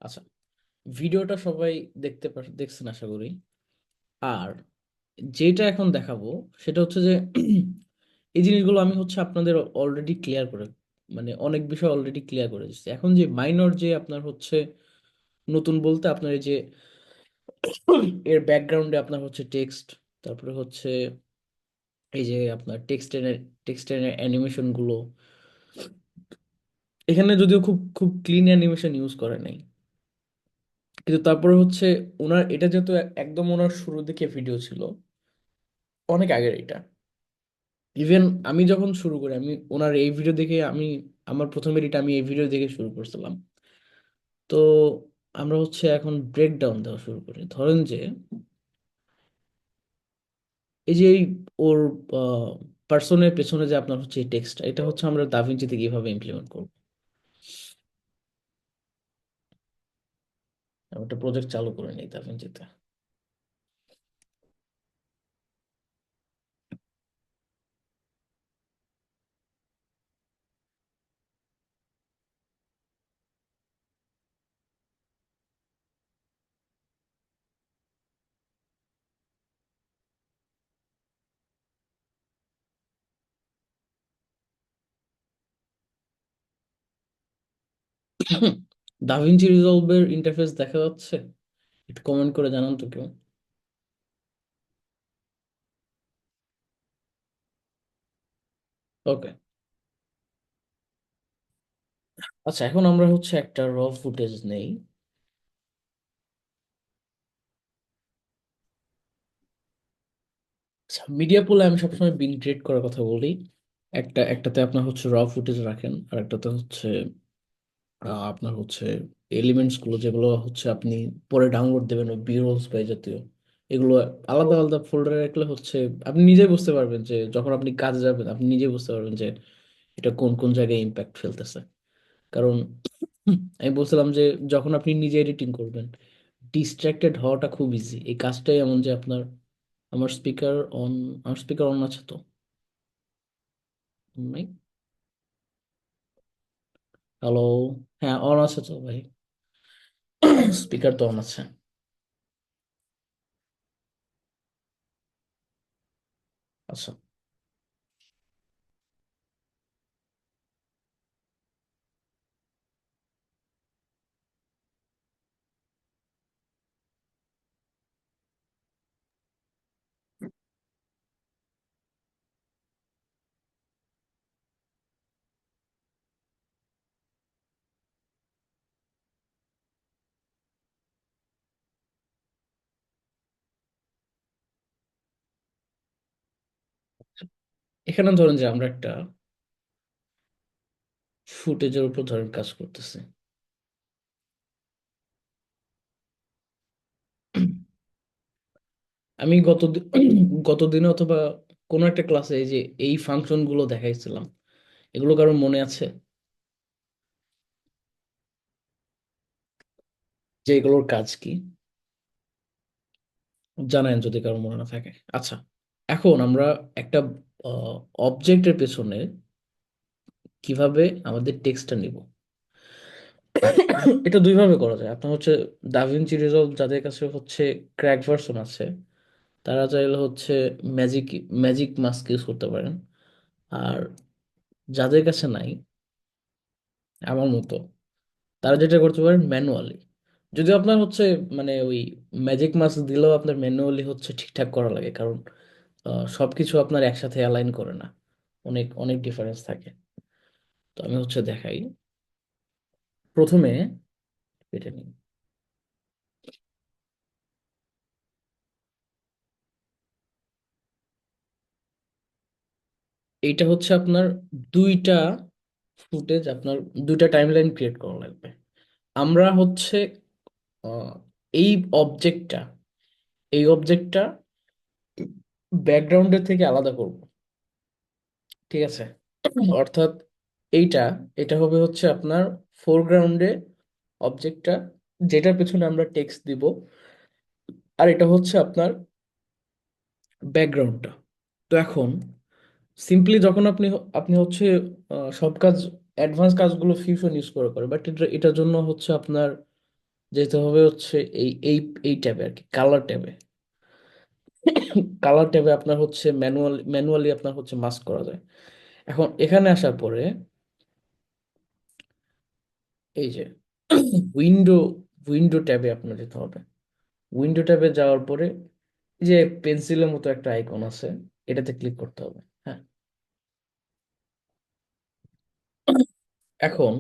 আচ্ছা, ভিডিওটা সবাই দেখছেন আশা করি। আর যেটা এখন দেখাবো সেটা হচ্ছে যে এই জিনিসগুলো আমি হচ্ছে আপনাদের অলরেডি ক্লিয়ার করে, মানে অনেক বিষয় অলরেডি ক্লিয়ার করে দিচ্ছি। এখন যে মাইনর যে আপনার হচ্ছে নতুন বলতে আপনার এই যে এর ব্যাকগ্রাউন্ডে আপনার হচ্ছে টেক্সট, তারপরে হচ্ছে এই যে আপনার টেক্সটের অ্যানিমেশন গুলো, এখানে যদিও খুব খুব ক্লিন অ্যানিমেশন ইউজ করে নাই, কিন্তু তারপরে হচ্ছে ওনার এটা যেহেতু একদম ওনার শুরুর দিকে ভিডিও ছিল, অনেক আগের এটা। ইভেন আমি যখন শুরু করি, আমি ওনার এই ভিডিও দেখে আমার প্রথম এডিট আমি এই ভিডিও দেখে শুরু করছিলাম। তো আমরা হচ্ছে এখন ব্রেক ডাউন দেওয়া শুরু করি। ধরেন যে এই যে ওর পার্সনের পেছনে যে আপনার হচ্ছে এই টেক্সট, এটা হচ্ছে আমরা দাভিঞ্চিতে কিভাবে ইমপ্লিমেন্ট করবো। আমি একটা প্রজেক্ট চালু করে নিই দাভিঞ্চিতে। দাভিঞ্চি রিজলভের ইন্টারফেস দেখা যাচ্ছে? একটু কমেন্ট করে জানান তো কেউ। ওকে। আচ্ছা, এখন আমরা হচ্ছে একটা র ফুটেজ নেই। আচ্ছা, মিডিয়া পুলে আমি সবসময় বিন ক্রিয়েট করার কথা বলি। একটাতে আপনার হচ্ছে র ফুটেজ রাখেন, আর একটাতে হচ্ছে আপনার হচ্ছে এলিমেন্টস গুলো যেগুলো হচ্ছে আপনি পরে ডাউনলোড দেবেন, ওই বি রোলস বা এই জাতীয় এগুলো আলাদা আলাদা ফোল্ডারে রাখলে হচ্ছে আপনি নিজেই বুঝতে পারবেন যে যখন আপনি কাজে যাবেন আপনি নিজেই বুঝতে পারবেন যে এটা কোন কোন জায়গায় ইম্প্যাক্ট ফেলতেছে। কারণ আমি বলছিলাম যে যখন আপনি নিজে এডিটিং করবেন, ডিস্ট্রাক্টেড হওয়াটা খুব ইজি। এই কাজটাই এমন যে আপনার, আমার স্পিকার অন আমার স্পিকার অন আছে তো? নাই? হ্যালো? হ্যাঁ, অন আছে তো ভাই। স্পিকার তো অন আছে। আচ্ছা, এখানে ধরেন যে আমরা একটা ফুটেজের উপর ধরেন কাজ করতেছি। আমি গতদিনে অথবা কোনো একটা ক্লাসে এই যে এই ফাংশন গুলো দেখাইছিলাম, এগুলো কারোর মনে আছে যে এগুলোর কাজ কি? জানেন যদি কারোর মনে না থাকে। আচ্ছা, এখন আমরা একটা অবজেক্টের পেছনে কিভাবে আমাদের টেক্সটটা নিব, এটা দুইভাবে করা যায়। আপনার হচ্ছে দাভিঞ্চি রিজলভ যাদের কাছে হচ্ছে ক্র্যাক ভার্সন আছে, তারা চাইলে হচ্ছে ম্যাজিক ম্যাজিক মাস্ক ইউজ করতে পারেন। আর যাদের কাছে নাই, আমার মতো, তারা যেটা করতে পারেন ম্যানুয়ালি। যদি আপনার হচ্ছে মানে ওই ম্যাজিক মাস্ক দিলেও আপনার ম্যানুয়ালি হচ্ছে ঠিকঠাক করা লাগে, কারণ সবকিছু আপনার একসাথে অ্যালাইন করে না, অনেক অনেক ডিফারেন্স থাকে। তো আমি হচ্ছে দেখাই। প্রথমে এটা নিই। এইটা হচ্ছে আপনার দুইটা ফুটেজ, আপনার দুইটা টাইমলাইন ক্রিয়েট করা লাগবে। আমরা হচ্ছে আহ, এই অবজেক্টটা এই অবজেক্টটা ব্যাকগ্রাউন্ডের থেকে আলাদা করব। ঠিক আছে? অর্থাৎ এইটা এটা হবে হচ্ছে আপনার ফোরগ্রাউন্ডে অবজেক্টটা, যেটার পেছনে আমরা টেক্সট দিব। আর এটা হচ্ছে আপনার ব্যাকগ্রাউন্ডটা। তো এখন সিম্পলি যখন আপনি হচ্ছে সব কাজ, অ্যাডভান্স কাজগুলো ফিউশন ইউজ করে বাট এটার জন্য হচ্ছে আপনার যেতে হবে হচ্ছে এই ট্যাবে আর কি, কালার ট্যাবে। কালার ট্যাবে আপনার হচ্ছে ম্যানুয়ালি আপনার হচ্ছে মাস্ক করা যায়। এখন এখানে আসার পরে এই যে উইন্ডো উইন্ডো ট্যাবে আপনার যেতে হবে। উইন্ডো ট্যাবে যাওয়ার পরে এই যে পেন্সিলের মতো একটা আইকন আছে, এটাতে ক্লিক করতে হবে। হ্যাঁ, এখন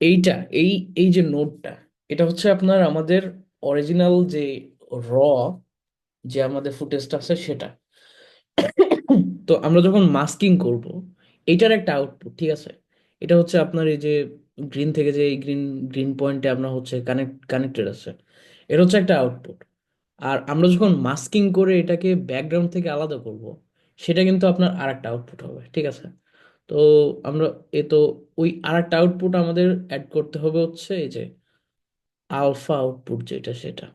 এইটা এই এই যে নোটটা, এটা হচ্ছে আপনার আমাদের অরিজিনাল যে র যে আমাদের ফুটেজটা আছে সেটা। তো আমরা যখন মাস্কিং করব, এটার একটা আউটপুট, ঠিক আছে? এটা হচ্ছে আপনার এই যে গ্রিন থেকে যে এই গ্রিন গ্রিন পয়েন্টে আপনার হচ্ছে কানেক্টেড আছে, এটা হচ্ছে একটা আউটপুট। আর আমরা যখন মাস্কিং করে এটাকে ব্যাকগ্রাউন্ড থেকে আলাদা করব, সেটা কিন্তু আপনার আর একটা আউটপুট হবে, ঠিক আছে? তো আমরা তো ওই আর একটা আউটপুট আমাদের অ্যাড করতে হবে হচ্ছে এই যে আলফা আউটপুট যেটা, সেটা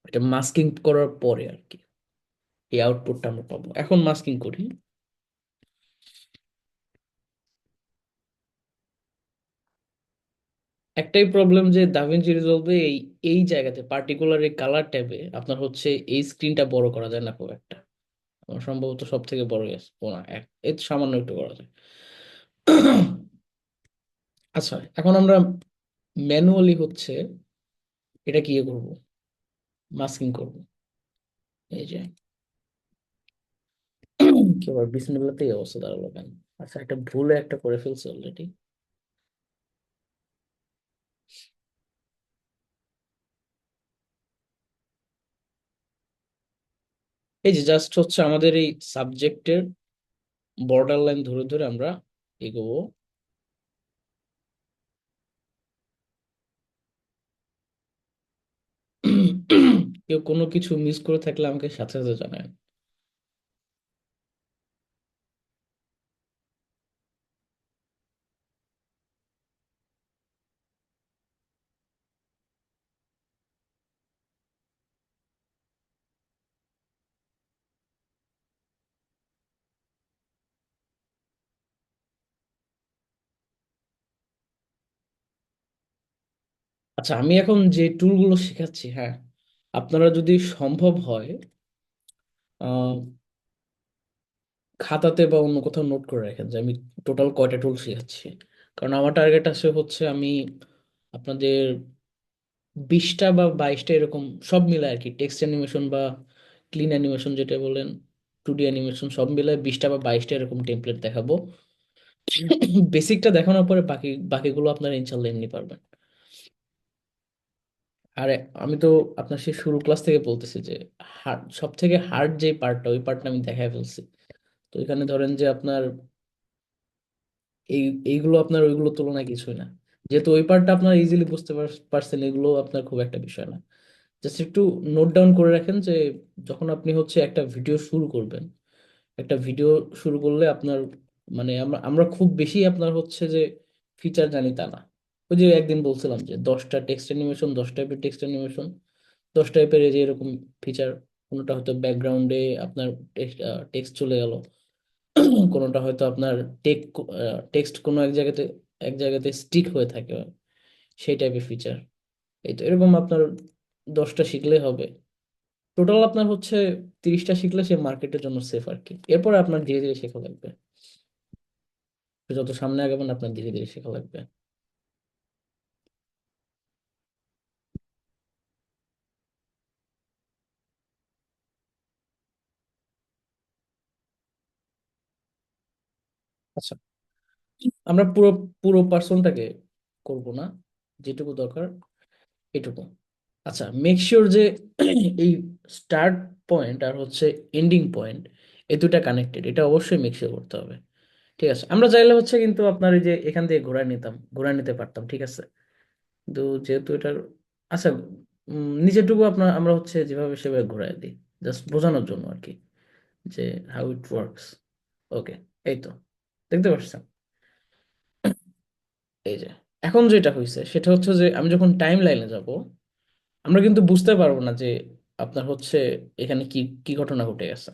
এটা মাস্কিং করার পরে আর কি এই আউটপুটটা আমরা পাবো। এখন মাস্কিং করি। একটাই প্রবলেম যে দাভিঞ্চি রিজলভে এই এই জায়গাতে পার্টিকুলার এই কালার ট্যাবে আপনার হচ্ছে এই স্ক্রিনটা বড় করা যায় না খুব একটা। আমার সম্ভবত সব থেকে বড় গেছে ও না, এর সামান্য একটু করা যায়। আচ্ছা, এখন আমরা ম্যানুয়ালি হচ্ছে এটা কি করব, মাস্কিং করব। এই যে কি আবার বিসমিল্লাতে এই অবস্থা দাঁড়ালো কেন? আচ্ছা, একটা ভুলে একটা করে ফেলছি অলরেডি। এই যে জাস্ট হচ্ছে আমাদের এই সাবজেক্টের বর্ডার লাইন ধরে ধরে আমরা এগোবো। কেউ কোনো কিছু মিস করে থাকলে আমাকে সাথে সাথে জানায়। আচ্ছা, আমি এখন যে টুলগুলো শেখাচ্ছি, হ্যাঁ, আপনারা যদি সম্ভব হয় আহ, খাতাতে বা অন্য কোথাও নোট করে রাখেন যে আমি টোটাল কয়টা টুল শেখাচ্ছি। কারণ আমার টার্গেট আছে হচ্ছে আমি আপনাদের 20টা বা 22টা এরকম সব মিলে আর কি, টেক্সট অ্যানিমেশন বা ক্লিন অ্যানিমেশন যেটা বলেন, 2D অ্যানিমেশন সব মিলে 20টা বা 22টা এরকম টেমপ্লেট দেখাবো। বেসিকটা দেখানোর পরে বাকিগুলো আপনারা ইনশাল্লাহ এমনি পারবেন। আর আমি তো আপনার সেই শুরু ক্লাস থেকে বলতেছি যে হার্ড, সব থেকে হার্ড যে পার্টটা, ওই পার্টটা আমি দেখাই ফেলছি। তো এখানে ধরেন যে আপনার এই এইগুলো আপনার ওইগুলো তুলনায় কিছুই না। যেহেতু ওই পার্টটা আপনার ইজিলি বুঝতে পারছেন, এগুলো আপনার খুব একটা বিষয় না। জাস্ট একটু নোট ডাউন করে রাখেন যে যখন আপনি হচ্ছে একটা ভিডিও শুরু করবেন, একটা ভিডিও শুরু করলে আপনার মানে আমরা আমরা খুব বেশি আপনার হচ্ছে যে ফিচার জানি তা না। ওই যে একদিন বলছিলাম যে 10টা টেক্সট অ্যানিমেশন, 10 টাইপের টেক্সট অ্যানিমেশন, 10 টাইপের এই যে এরকম ফিচার। কোনোটা হয়তো ব্যাকগ্রাউন্ডে আপনার টেক্সট চলে গেল, কোনোটা হয়তো আপনার টেক টেক্সট কোনো এক জায়গাতে স্টিক হয়ে থাকে, সেই টাইপের ফিচার। এই তো এরকম আপনার 10টা শিখলেই হবে। টোটাল আপনার হচ্ছে 30টা শিখলে সে মার্কেটের জন্য সেফ আর কি। এরপরে আপনার ধীরে ধীরে শেখা লাগবে। যত সামনে আগাবেন আপনার ধীরে ধীরে শেখা লাগবে। আচ্ছা, আমরা পুরো পুরো পার্সনটাকে করব না, যেটুকু দরকার এটুকু। আচ্ছা, মেক শিওর যে এই স্টার্ট পয়েন্ট আর হচ্ছে এন্ডিং পয়েন্ট, এই দুটা কানেক্টেড, এটা অবশ্যই মেক শিওর করতে হবে। ঠিক আছে, আমরা চাইলে হচ্ছে কিন্তু আপনার এই যে এখান থেকে ঘোরা নিতে পারতাম, ঠিক আছে? কিন্তু যেহেতু এটার আচ্ছা, নিচেরটুকু আপনার আমরা হচ্ছে যেভাবে সেভাবে ঘোরায় দিই, জাস্ট বোঝানোর জন্য আর কি, যে হাউ ইট ওয়ার্কস। ওকে, এই তো দেখতে পাচ্ছেন। এই যে এখন যেটা হয়েছে সেটা হচ্ছে যে আমি যখন টাইম লাইনে যাব, আমরা কিন্তু বুঝতে পারবো না যে আপনার হচ্ছে এখানে কি কি ঘটনা ঘটে গেছে।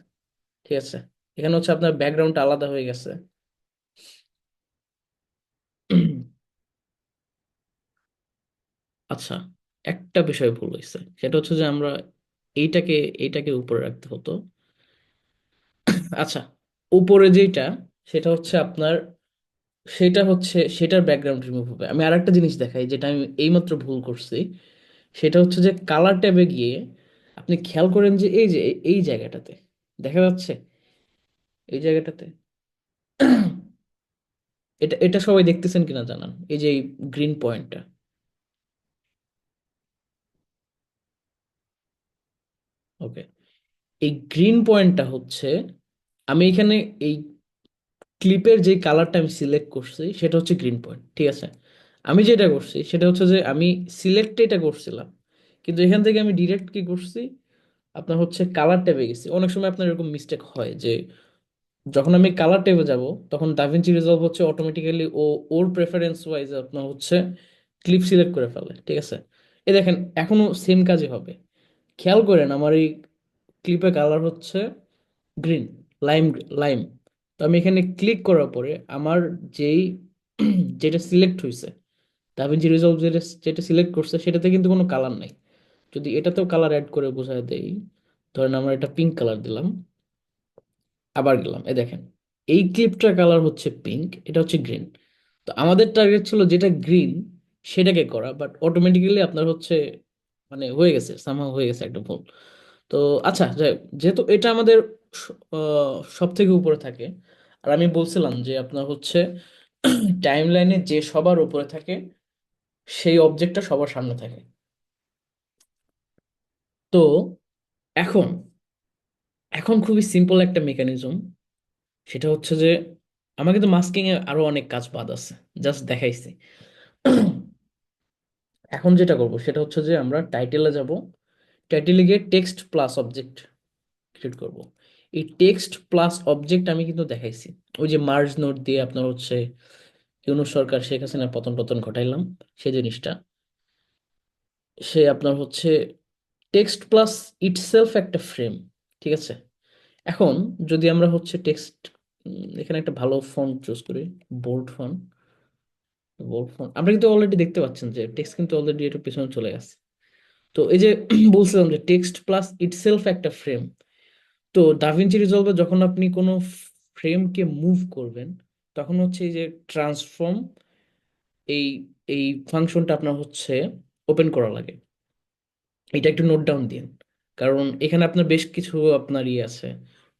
ঠিক আছে, এখানে হচ্ছে আপনার ব্যাকগ্রাউন্ডটা আলাদা হয়ে গেছে। আচ্ছা, একটা বিষয় ভুল হয়েছে, সেটা হচ্ছে যে আমরা এইটাকে এইটাকে উপরে রাখতে হতো। আচ্ছা, উপরে যেটা, সেটা হচ্ছে আপনার, সেটা হচ্ছে সেটার ব্যাকগ্রাউন্ড রিমুভ হবে। আমি আরেকটা জিনিস দেখাই যেটা আমি এইমাত্র ভুল করছি। সেটা হচ্ছে যে কালার ট্যাবে গিয়ে আপনি খেয়াল করেন যে এই যে এই জায়গাটাতে দেখা যাচ্ছে, এই জায়গাটাতে এটা এটা সবাই দেখতেছেন কিনা জানান, এই যে গ্রিন পয়েন্টটা। ওকে, এই গ্রিন পয়েন্টটা হচ্ছে, আমি এখানে এই ক্লিপের যে কালারটা আমি সিলেক্ট করছি সেটা হচ্ছে গ্রিন পয়েন্ট, ঠিক আছে। আমি যেটা করছি সেটা হচ্ছে যে আমি সিলেক্ট এটা করছিলাম, কিন্তু এখান থেকে আমি ডিরেক্ট কি করছি, আপনার হচ্ছে কালার ট্যাবে গেছি। অনেক সময় আপনার এরকম মিস্টেক হয় যে যখন আমি কালার ট্যাবে যাব, তখন দাভিঞ্চি রিজলভ হচ্ছে অটোমেটিক্যালি ও ওর প্রেফারেন্স ওয়াইজ আপনার হচ্ছে ক্লিপ সিলেক্ট করে ফেলে, ঠিক আছে। এই দেখেন, এখনো সেম কাজই হবে। খেয়াল করেন আমার এই ক্লিপে কালার হচ্ছে গ্রিন, লাইম, লাইম। তো আমি এখানে ক্লিক করার পরে আমার যেই যেটা সিলেক্ট হয়েছে, দাভিঞ্চি রিজলভ যেটা যেটা সিলেক্ট করছে সেটাতে কিন্তু কোনো কালার নাই। যদি এটাতেও কালার অ্যাড করে বোঝায় দেই, ধরেন আমরা এটা পিঙ্ক কালার দিলাম, আবার গেলাম, এই দেখেন এই ক্লিপটার কালার হচ্ছে পিঙ্ক, এটা হচ্ছে গ্রিন। তো আমাদের টার্গেট ছিল যেটা গ্রিন সেটাকে করা, বাট অটোমেটিক্যালি আপনার হচ্ছে মানে হয়ে গেছে, সামহাও হয়ে গেছে একটা ভুল। তো আচ্ছা, যাই হোক, যেহেতু এটা আমাদের সব থেকে উপরে থাকে, আর আমি বলছিলাম যে আপনার হচ্ছে টাইম লাইনে যে সবার উপরে থাকে সেই অবজেক্টটা সবার সামনে থাকে। তো এখন এখন খুবই সিম্পল একটা মেকানিজম, সেটা হচ্ছে যে আমাকে তো মাস্কিং এ আরো অনেক কাজ বাদ আছে, জাস্ট দেখাইছি। এখন যেটা করব সেটা হচ্ছে যে আমরা টাইটেলে যাব, টাইটেলে গিয়ে টেক্সট প্লাস অবজেক্ট ক্রিয়েট করব। এই টেক্সট প্লাস অবজেক্ট আমি কিন্তু দেখাইছি, ওই যে মার্জ নোট দিয়ে আপনার হচ্ছে ইউনূস সরকার শেখ হাসিনার পতন পতন ঘটাইলাম, সেই জিনিসটা। সে আপনার হচ্ছে টেক্সট প্লাস ইটসেলফ একটা ফ্রেম, ঠিক আছে। এখন যদি আমরা হচ্ছে টেক্সট, এখানে একটা ভালো ফন্ট চুজ করি, বোল্ড ফন্ট। বোল্ড ফন্ট আমরা কিন্তু অলরেডি দেখতে পাচ্ছেন যে টেক্সট কিন্তু অলরেডি একটু পিছনে চলে গেছে। তো এই যে বলছিলাম যে টেক্সট প্লাস ইটসেলফ একটা ফ্রেম। তো দাভিঞ্চি রিজলভে যখন আপনি কোনো ফ্রেমকে মুভ করবেন, তখন হচ্ছে এই যে ট্রান্সফর্ম, এই এই ফাংশনটা আপনার হচ্ছে ওপেন করা লাগে। এটা একটু নোট ডাউন দিন, কারণ এখানে আপনার বেশ কিছু আপনার ইয়ে আছে,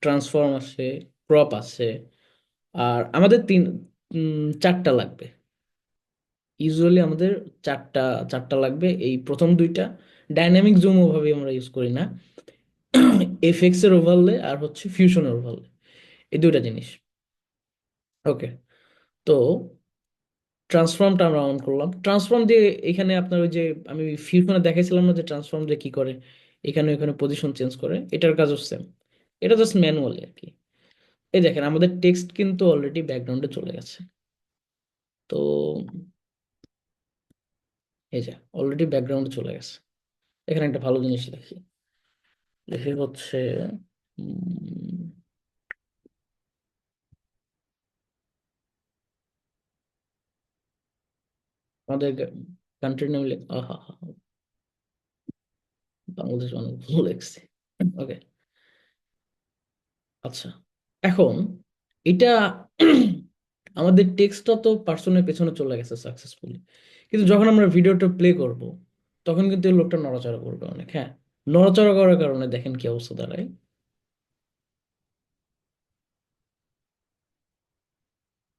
ট্রান্সফর্ম আছে, ক্রপ আছে। আর আমাদের চারটা লাগবে, ইউজুয়ালি আমাদের চারটা চারটা লাগবে। এই প্রথম দুইটা ডাইনামিক জুম ওভাবে আমরা ইউজ করি না, এফএক্স এর ওভারলে আর হচ্ছে ফিউশনের ওভারলে, এই দুইটা জিনিস। ওকে, তো ট্রান্সফর্মটা আমরা অন করলাম। ট্রান্সফর্ম দিয়ে এখানে আপনার ওই যে আমি ফিউশনে দেখাইছিলাম না যে ট্রান্সফর্ম দিয়ে কি করে, এখানে ওখানে পজিশন চেঞ্জ করে, এটার কাজও সেম। এটা জাস্ট ম্যানুয়ালি আর কি। এই দেখেন আমাদের টেক্সট কিন্তু অলরেডি ব্যাকগ্রাউন্ডে চলে গেছে। তো এই যে অলরেডি ব্যাকগ্রাউন্ডে চলে গেছে। এখানে একটা ভালো জিনিস দেখি, দেখি হচ্ছে উম, আমাদের কান্ট্রির নাম আহা হা, বাংলাদেশ অনেক ভুল লেখছে। ওকে, আচ্ছা, এখন এটা আমাদের টেক্সটটা তো পার্সনের পেছনে চলে গেছে সাকসেসফুলি, কিন্তু যখন আমরা ভিডিওটা প্লে করব তখন কিন্তু এই লোকটা নড়াচড়া করবে অনেক, হ্যাঁ। নড়াচড়া করার কারণে দেখেন কি অবস্থা দাঁড়ায়।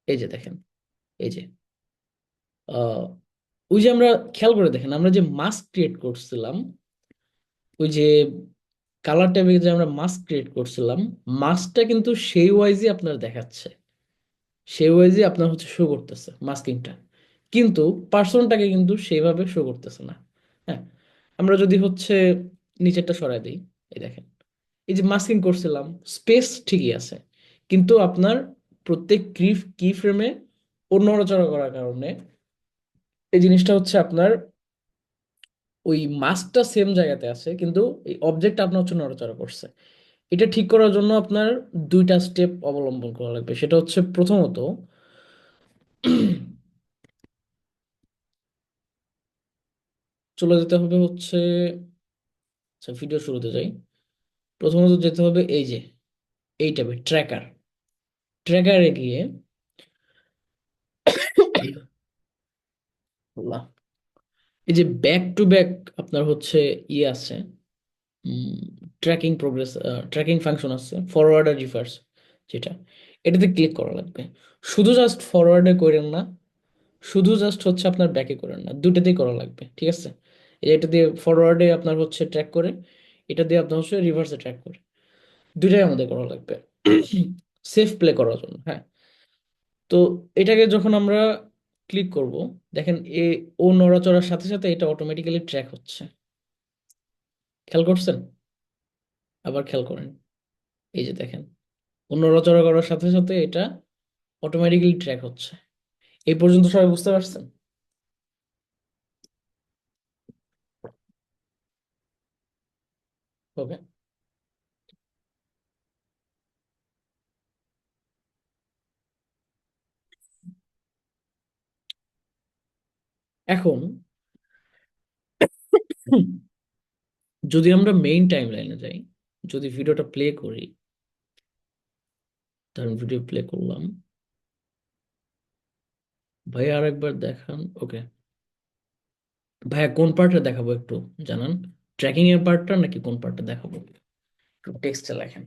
এই যে দেখেন, এই যে আহ ওই যে আমরা খেয়াল করে দেখেন, আমরা যে মাস্ক ক্রিয়েট করছিলাম, ওই যে কালার ট্যাবে যে আমরা মাস্ক ক্রিয়েট করছিলাম, মাস্কটা কিন্তু সেই ওয়াইজই আপনার দেখাচ্ছে, সেই ওয়াইজই আপনার হচ্ছে শো করতেছে মাস্কিংটা, কিন্তু পার্সনটাকে কিন্তু সেইভাবে শো করতেছে না। হ্যাঁ, আমরা যদি হচ্ছে নিচেরটা সরাই দিই, এই দেখেন এই যে মাস্কিং করছিলাম, স্পেস ঠিকই আছে, কিন্তু আপনার প্রত্যেক কি ফ্রেমে ও নড়াচড়া করার কারণে এই জিনিসটা হচ্ছে আপনার ওই মাস্কটা সেম জায়গাতে আছে, কিন্তু এই অবজেক্টটা আপনার হচ্ছে নড়াচড়া করছে। এটা ঠিক করার জন্য আপনার দুইটা স্টেপ অবলম্বন করা লাগবে। সেটা হচ্ছে প্রথমত চলে যেতে হবে হচ্ছে, আচ্ছা ভিডিও শুরুতে যাই। প্রথমত যেতে হবে এই যে এই ট্যাবে ট্র্যাকার, ট্র্যাকারে গিয়ে আল্লাহ, এই যে ব্যাক টু ব্যাক আপনার হচ্ছে ইয়ে আছে, ট্র্যাকিং প্রোগ্রেস, ট্র্যাকিং ফাংশন আছে, ফরওয়ার্ড আর রিভার্স, যেটা এটাতে ক্লিক করা লাগবে। শুধু জাস্ট ফরওয়ার্ডে করেন না, শুধু জাস্ট হচ্ছে আপনার ব্যাকে করেন না, দুটাতেই করা লাগবে, ঠিক আছে? এটা দিয়ে ফরওয়ার্ডে আপনার হচ্ছে ট্র্যাক করে, এটা দিয়ে আপনার হচ্ছে রিভার্সে ট্র্যাক করে, দুইটাই আমাদের করা লাগবে সেফ প্লে করার জন্য, হ্যাঁ। তো এটাকে যখন আমরা ক্লিক করব, দেখেন ও নড়াচড়ার সাথে সাথে এটা অটোমেটিক্যালি ট্র্যাক হচ্ছে, খেয়াল করছেন? আবার খেয়াল করেন, এই যে দেখেন ও নড়াচড়া করার সাথে সাথে এটা অটোমেটিক্যালি ট্র্যাক হচ্ছে। এই পর্যন্ত সবাই বুঝতে পারছেন? ওকে। এখন হুম, যদি আমরা মেইন টাইম লাইনে যাই, যদি ভিডিওটা প্লে করি, ধরুন ভিডিও প্লে করলাম, ভাই আরেকবার দেখান, ওকে। ভাইয়া কোন পার্টটা দেখাবো একটু জানান, ট্র্যাকিং এর পার্টটা নাকি কোন পার্টটা দেখাবো? একটু টেক্সটে লেখেন।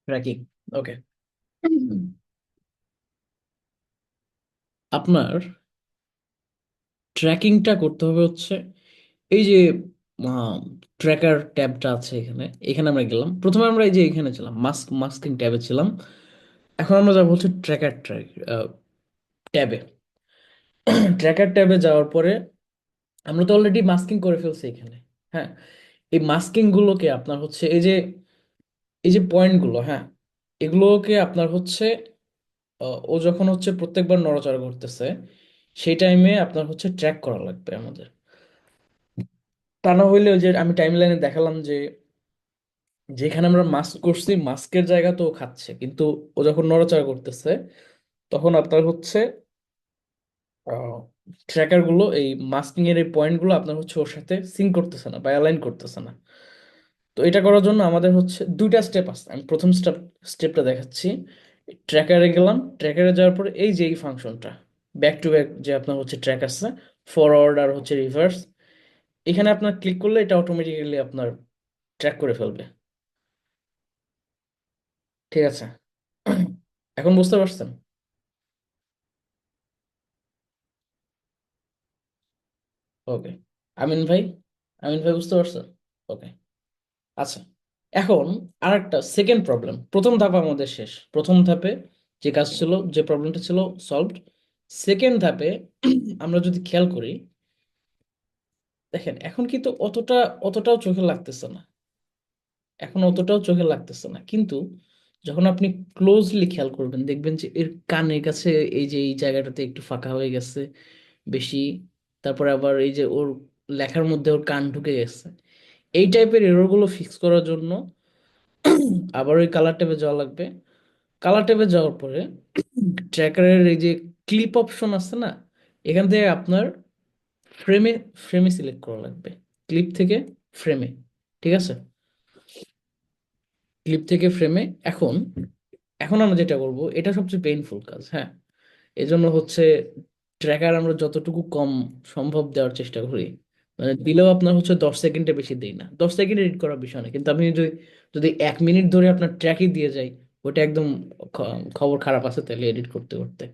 ট্র্যাকিং, ওকে। আপনার ট্র্যাকিংটা করতে হবে হচ্ছে এই যে ট্র্যাকার ট্যাবটা আছে এখানে, এখানে আমরা গেলাম, প্রথমে আমরা এই যে এখানে ছিলাম, মাস্কিং ট্যাবে ছিলাম, এখন আমরা যাবো হচ্ছে ট্যাবে। ট্র্যাকার ট্যাবে যাওয়ার পরে আমরা তো অলরেডি মাস্কিং করে ফেলছি এখানে, হ্যাঁ। এই মাস্কিং গুলোকে আপনার হচ্ছে এই যে পয়েন্ট গুলো, হ্যাঁ, এগুলোকে আপনার হচ্ছে ও যখন হচ্ছে প্রত্যেকবার নড়াচড়া করতেছে সেই টাইমে আপনার হচ্ছে ট্র্যাক করা লাগবে আমাদের। তা না হইলে ওই যে আমি টাইম লাইনে দেখালাম যে যেখানে আমরা মাস্ক করছি মাস্কের জায়গা তো ও খাচ্ছে, কিন্তু ও যখন নড়াচড়া করতেছে তখন আপনার হচ্ছে ট্র্যাকার গুলো এই মাস্কিং এর এই পয়েন্ট গুলো আপনার হচ্ছে ওর সাথে সিঙ্ক করতেছে না বা অ্যালাইন করতেছে না। তো এটা করার জন্য আমাদের হচ্ছে দুইটা স্টেপ আছে, আমি প্রথম স্টেপটা দেখাচ্ছি। ট্র্যাকারে গেলাম, ট্র্যাকারে যাওয়ার পরে এই যে এই ফাংশনটা ব্যাক টু ব্যাক যে আপনার হচ্ছে ট্র্যাক আছে, ফরওয়ার্ড আর হচ্ছে রিভার্স, এখানে আপনার ক্লিক করলে এটা অটোমেটিক্যালি আপনার ট্র্যাক করে ফেলবে, ঠিক আছে? এখন বুঝতে পারছেন? ওকে। আমিন ভাই, আমিন ভাই বুঝতে পারছেন? ওকে। আচ্ছা, এখন আরেকটা সেকেন্ড প্রবলেম, প্রথম ধাপ আমাদের শেষ, প্রথম ধাপে যে কাজ ছিল, যে প্রবলেমটা ছিল সলভড। সেকেন্ড ধাপে আমরা যদি খেয়াল করি, দেখেন এখন কিন্তু অতটাও চোখে লাগতেছে না, এখন অতটাও চোখে লাগতেছে না, কিন্তু যখন আপনি ক্লোজলি খেয়াল করবেন দেখবেন যে এর কানের কাছে এই যে এই জায়গাটাতে একটু ফাঁকা হয়ে গেছে বেশি, তারপরে আবার এই যে ওর লেখার মধ্যে ওর কান ঢুকে গেছে। এই টাইপের এররগুলো ফিক্স করার জন্য আবার ওই কালার ট্যাবে যাওয়া লাগবে। কালার ট্যাবে যাওয়ার পরে ট্র্যাকারের এই যে ক্লিপ অপশন আছে না, এখান থেকে আপনার ফ্রেমে ফ্রেমে সিলেক্ট করা লাগবে, ক্লিপ থেকে ফ্রেমে, ঠিক আছে? ক্লিপ থেকে ফ্রেমে। এখন এখন আমরা যেটা করব এটা সবচেয়ে পেইনফুল কাজ, হ্যাঁ। এজন্য হচ্ছে ট্র্যাকার আমরা যতটুকু কম সম্ভব দেওয়ার চেষ্টা করি, মানে দিলেও আপনার হচ্ছে 10 সেকেন্ডে বেশি দেই না, 10 সেকেন্ড এডিট করার বিষয় না, কিন্তু আপনি যদি যদি 1 মিনিট ধরে আপনার ট্র্যাকই দিয়ে যায়, ওটা একদম খবর খারাপ আছে তাহলে এডিট করতে করতে।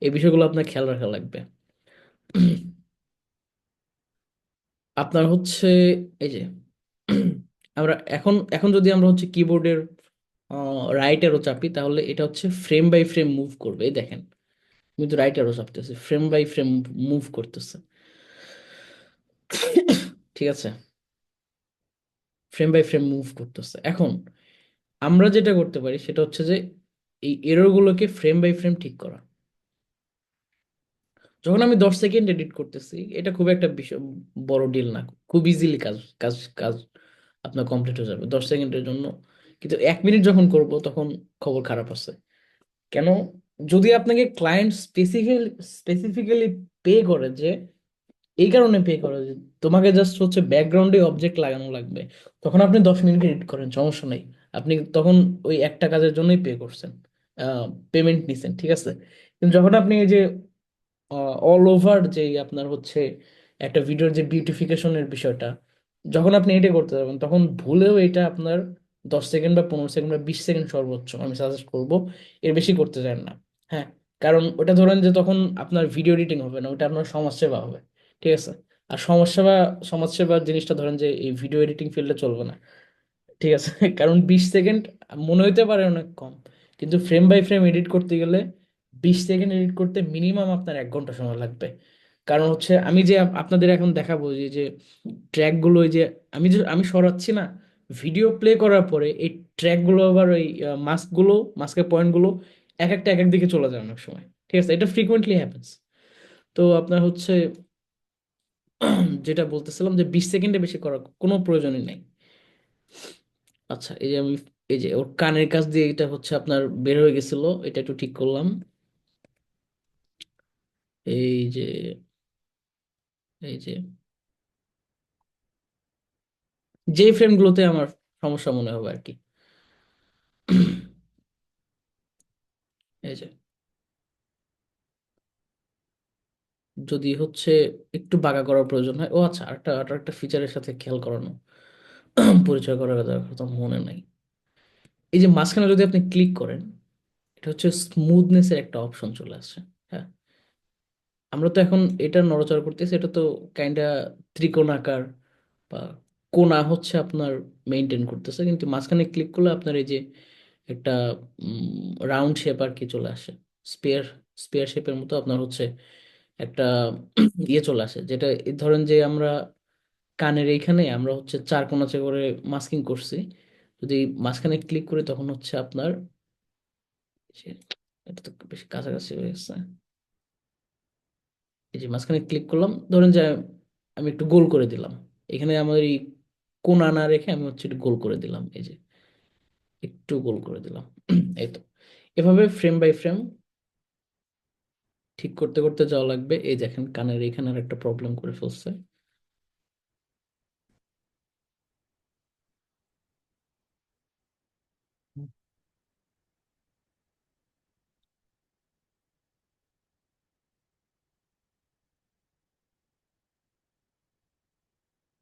এই বিষয়গুলো আপনার খেয়াল রাখা লাগবে। আপনার হচ্ছে এই যে আমরা এখন এখন যদি আমরা হচ্ছে কিবোর্ডের রাইট অ্যারো চাপি তাহলে এটা হচ্ছে ফ্রেম বাই ফ্রেম মুভ করবে, এই দেখেন কিন্তু রাইট অ্যারো চাপতেছে, ফ্রেম বাই ফ্রেম মুভ করতেছে, ঠিক আছে? ফ্রেম বাই ফ্রেম মুভ করতেছে। এখন আমরা যেটা করতে পারি সেটা হচ্ছে যে এই এরর গুলোকে ফ্রেম বাই ফ্রেম ঠিক করা। যখন আমি 10 সেকেন্ড এডিট করতেছি এটা খুব একটা বিষয়, বড় ডিল না, খুব ইজিলি কাজ কাজ কাজ আপনার কমপ্লিট হয়ে যাবে 10 সেকেন্ডের জন্য। কিন্তু 1 মিনিট যখন করব তখন খবর খারাপ আছে। কেন? যদি আপনাকে ক্লায়েন্ট স্পেসিফিক্যালি পে করে, যে এই কারণে পে করে যে তোমাকে জাস্ট হচ্ছে ব্যাকগ্রাউন্ডে অবজেক্ট লাগানো লাগবে, তখন আপনি 10 মিনিট এডিট করেন, সমস্যা নেই। আপনি তখন ওই একটা কাজের জন্যই পে করছেন, পেমেন্ট নিছেন, ঠিক আছে। কিন্তু যখন আপনি এই যে অল ওভার যে আপনার হচ্ছে একটা ভিডিওর যে বিউটিফিকেশনের বিষয়টা, যখন আপনি এটা করতে যাবেন তখন ভুলেও এটা আপনার 10 সেকেন্ড বা 15 সেকেন্ড বা 20 সেকেন্ড সর্বোচ্চ আমি সাজেস্ট করব, এর বেশি করতে চান না। হ্যাঁ, কারণ ওটা ধরেন যে তখন আপনার ভিডিও এডিটিং হবে না, ওটা আপনার সমাজসেবা হবে, ঠিক আছে। আর সমাজসেবা জিনিসটা ধরেন যে এই ভিডিও এডিটিং ফিল্ডে চলবে না, ঠিক আছে। কারণ 20 সেকেন্ড মনে হইতে পারে অনেক কম, কিন্তু ফ্রেম বাই ফ্রেম এডিট করতে গেলে 20 সেকেন্ড এডিট করতে মিনিমাম আপনার 1 ঘন্টা সময় লাগবে। কারণ হচ্ছে আমি যে আপনাদের এখন দেখাবো যে যে ট্র্যাকগুলো, ওই যে আমি সরাচ্ছি না, ভিডিও প্লে করার পরে এই ট্র্যাকগুলো আবার ওই মাস্কের পয়েন্টগুলো এক একটা এক এক দিকে চলে যায় অনেক সময়, ঠিক আছে। এটা ফ্রিকোয়েন্টলি হ্যাপেন্স। তো আপনার হচ্ছে যেটা বলতেছিলাম যে 20 সেকেন্ডে বেশি করার কোনো প্রয়োজনই নেই। আচ্ছা, এই যে আমি এই যে ওর কানের কাছ দিয়ে এটা হচ্ছে আপনার বের হয়ে গেছিল, এটা একটু ঠিক করলাম। এই যে এই যে যে ফ্রেমগুলোতে আমার সমস্যা মনে হবে আর কি। এই যে যদি হচ্ছে একটু বাঁকা করার প্রয়োজন হয়, ও আচ্ছা, আরেকটা ফিচারের সাথে খেয়াল করানো পরিচয় করার কথা মনে নাই। এই যে মাঝখানে যদি আপনি ক্লিক করেন, এটা হচ্ছে স্মুথনেসের একটা অপশন চলে আসছে। হ্যাঁ, আমরা তো এখন এটা নড়াচড়া করতেছি, এটা তো কাইন্ডা ত্রিকোণ আকার বা কোণা হচ্ছে আপনার মেনটেন করতেছে, কিন্তু মাঝখানে ক্লিক করলে আপনার এই যে একটা রাউন্ড শেপ আর কি চলে আসে, স্পেয়ার স্পেয়ার শেপের মতো আপনার হচ্ছে একটা ইয়ে চলে আসে, যেটা এই ধরেন যে আমরা কানের এইখানে আমরা হচ্ছে চার কোণাচে করে মাস্কিং করছি, যদি মাঝখানে ক্লিক করি তখন হচ্ছে আপনার এটা তো বেশি কাছাকাছি হয়ে গেছে। এই যে মাঝখানে ক্লিক করলাম, ধরেন যে আমি একটু গোল করে দিলাম, এখানে আমাদের এই কোণা না রেখে আমি হচ্ছে একটু গোল করে দিলাম, এই যে একটু গোল করে দিলাম। এই তো, এভাবে ফ্রেম বাই ফ্রেম ঠিক করতে করতে যাওয়া লাগবে। এই দেখেন কানের এখানে আর একটা প্রবলেম করে ফেলছে।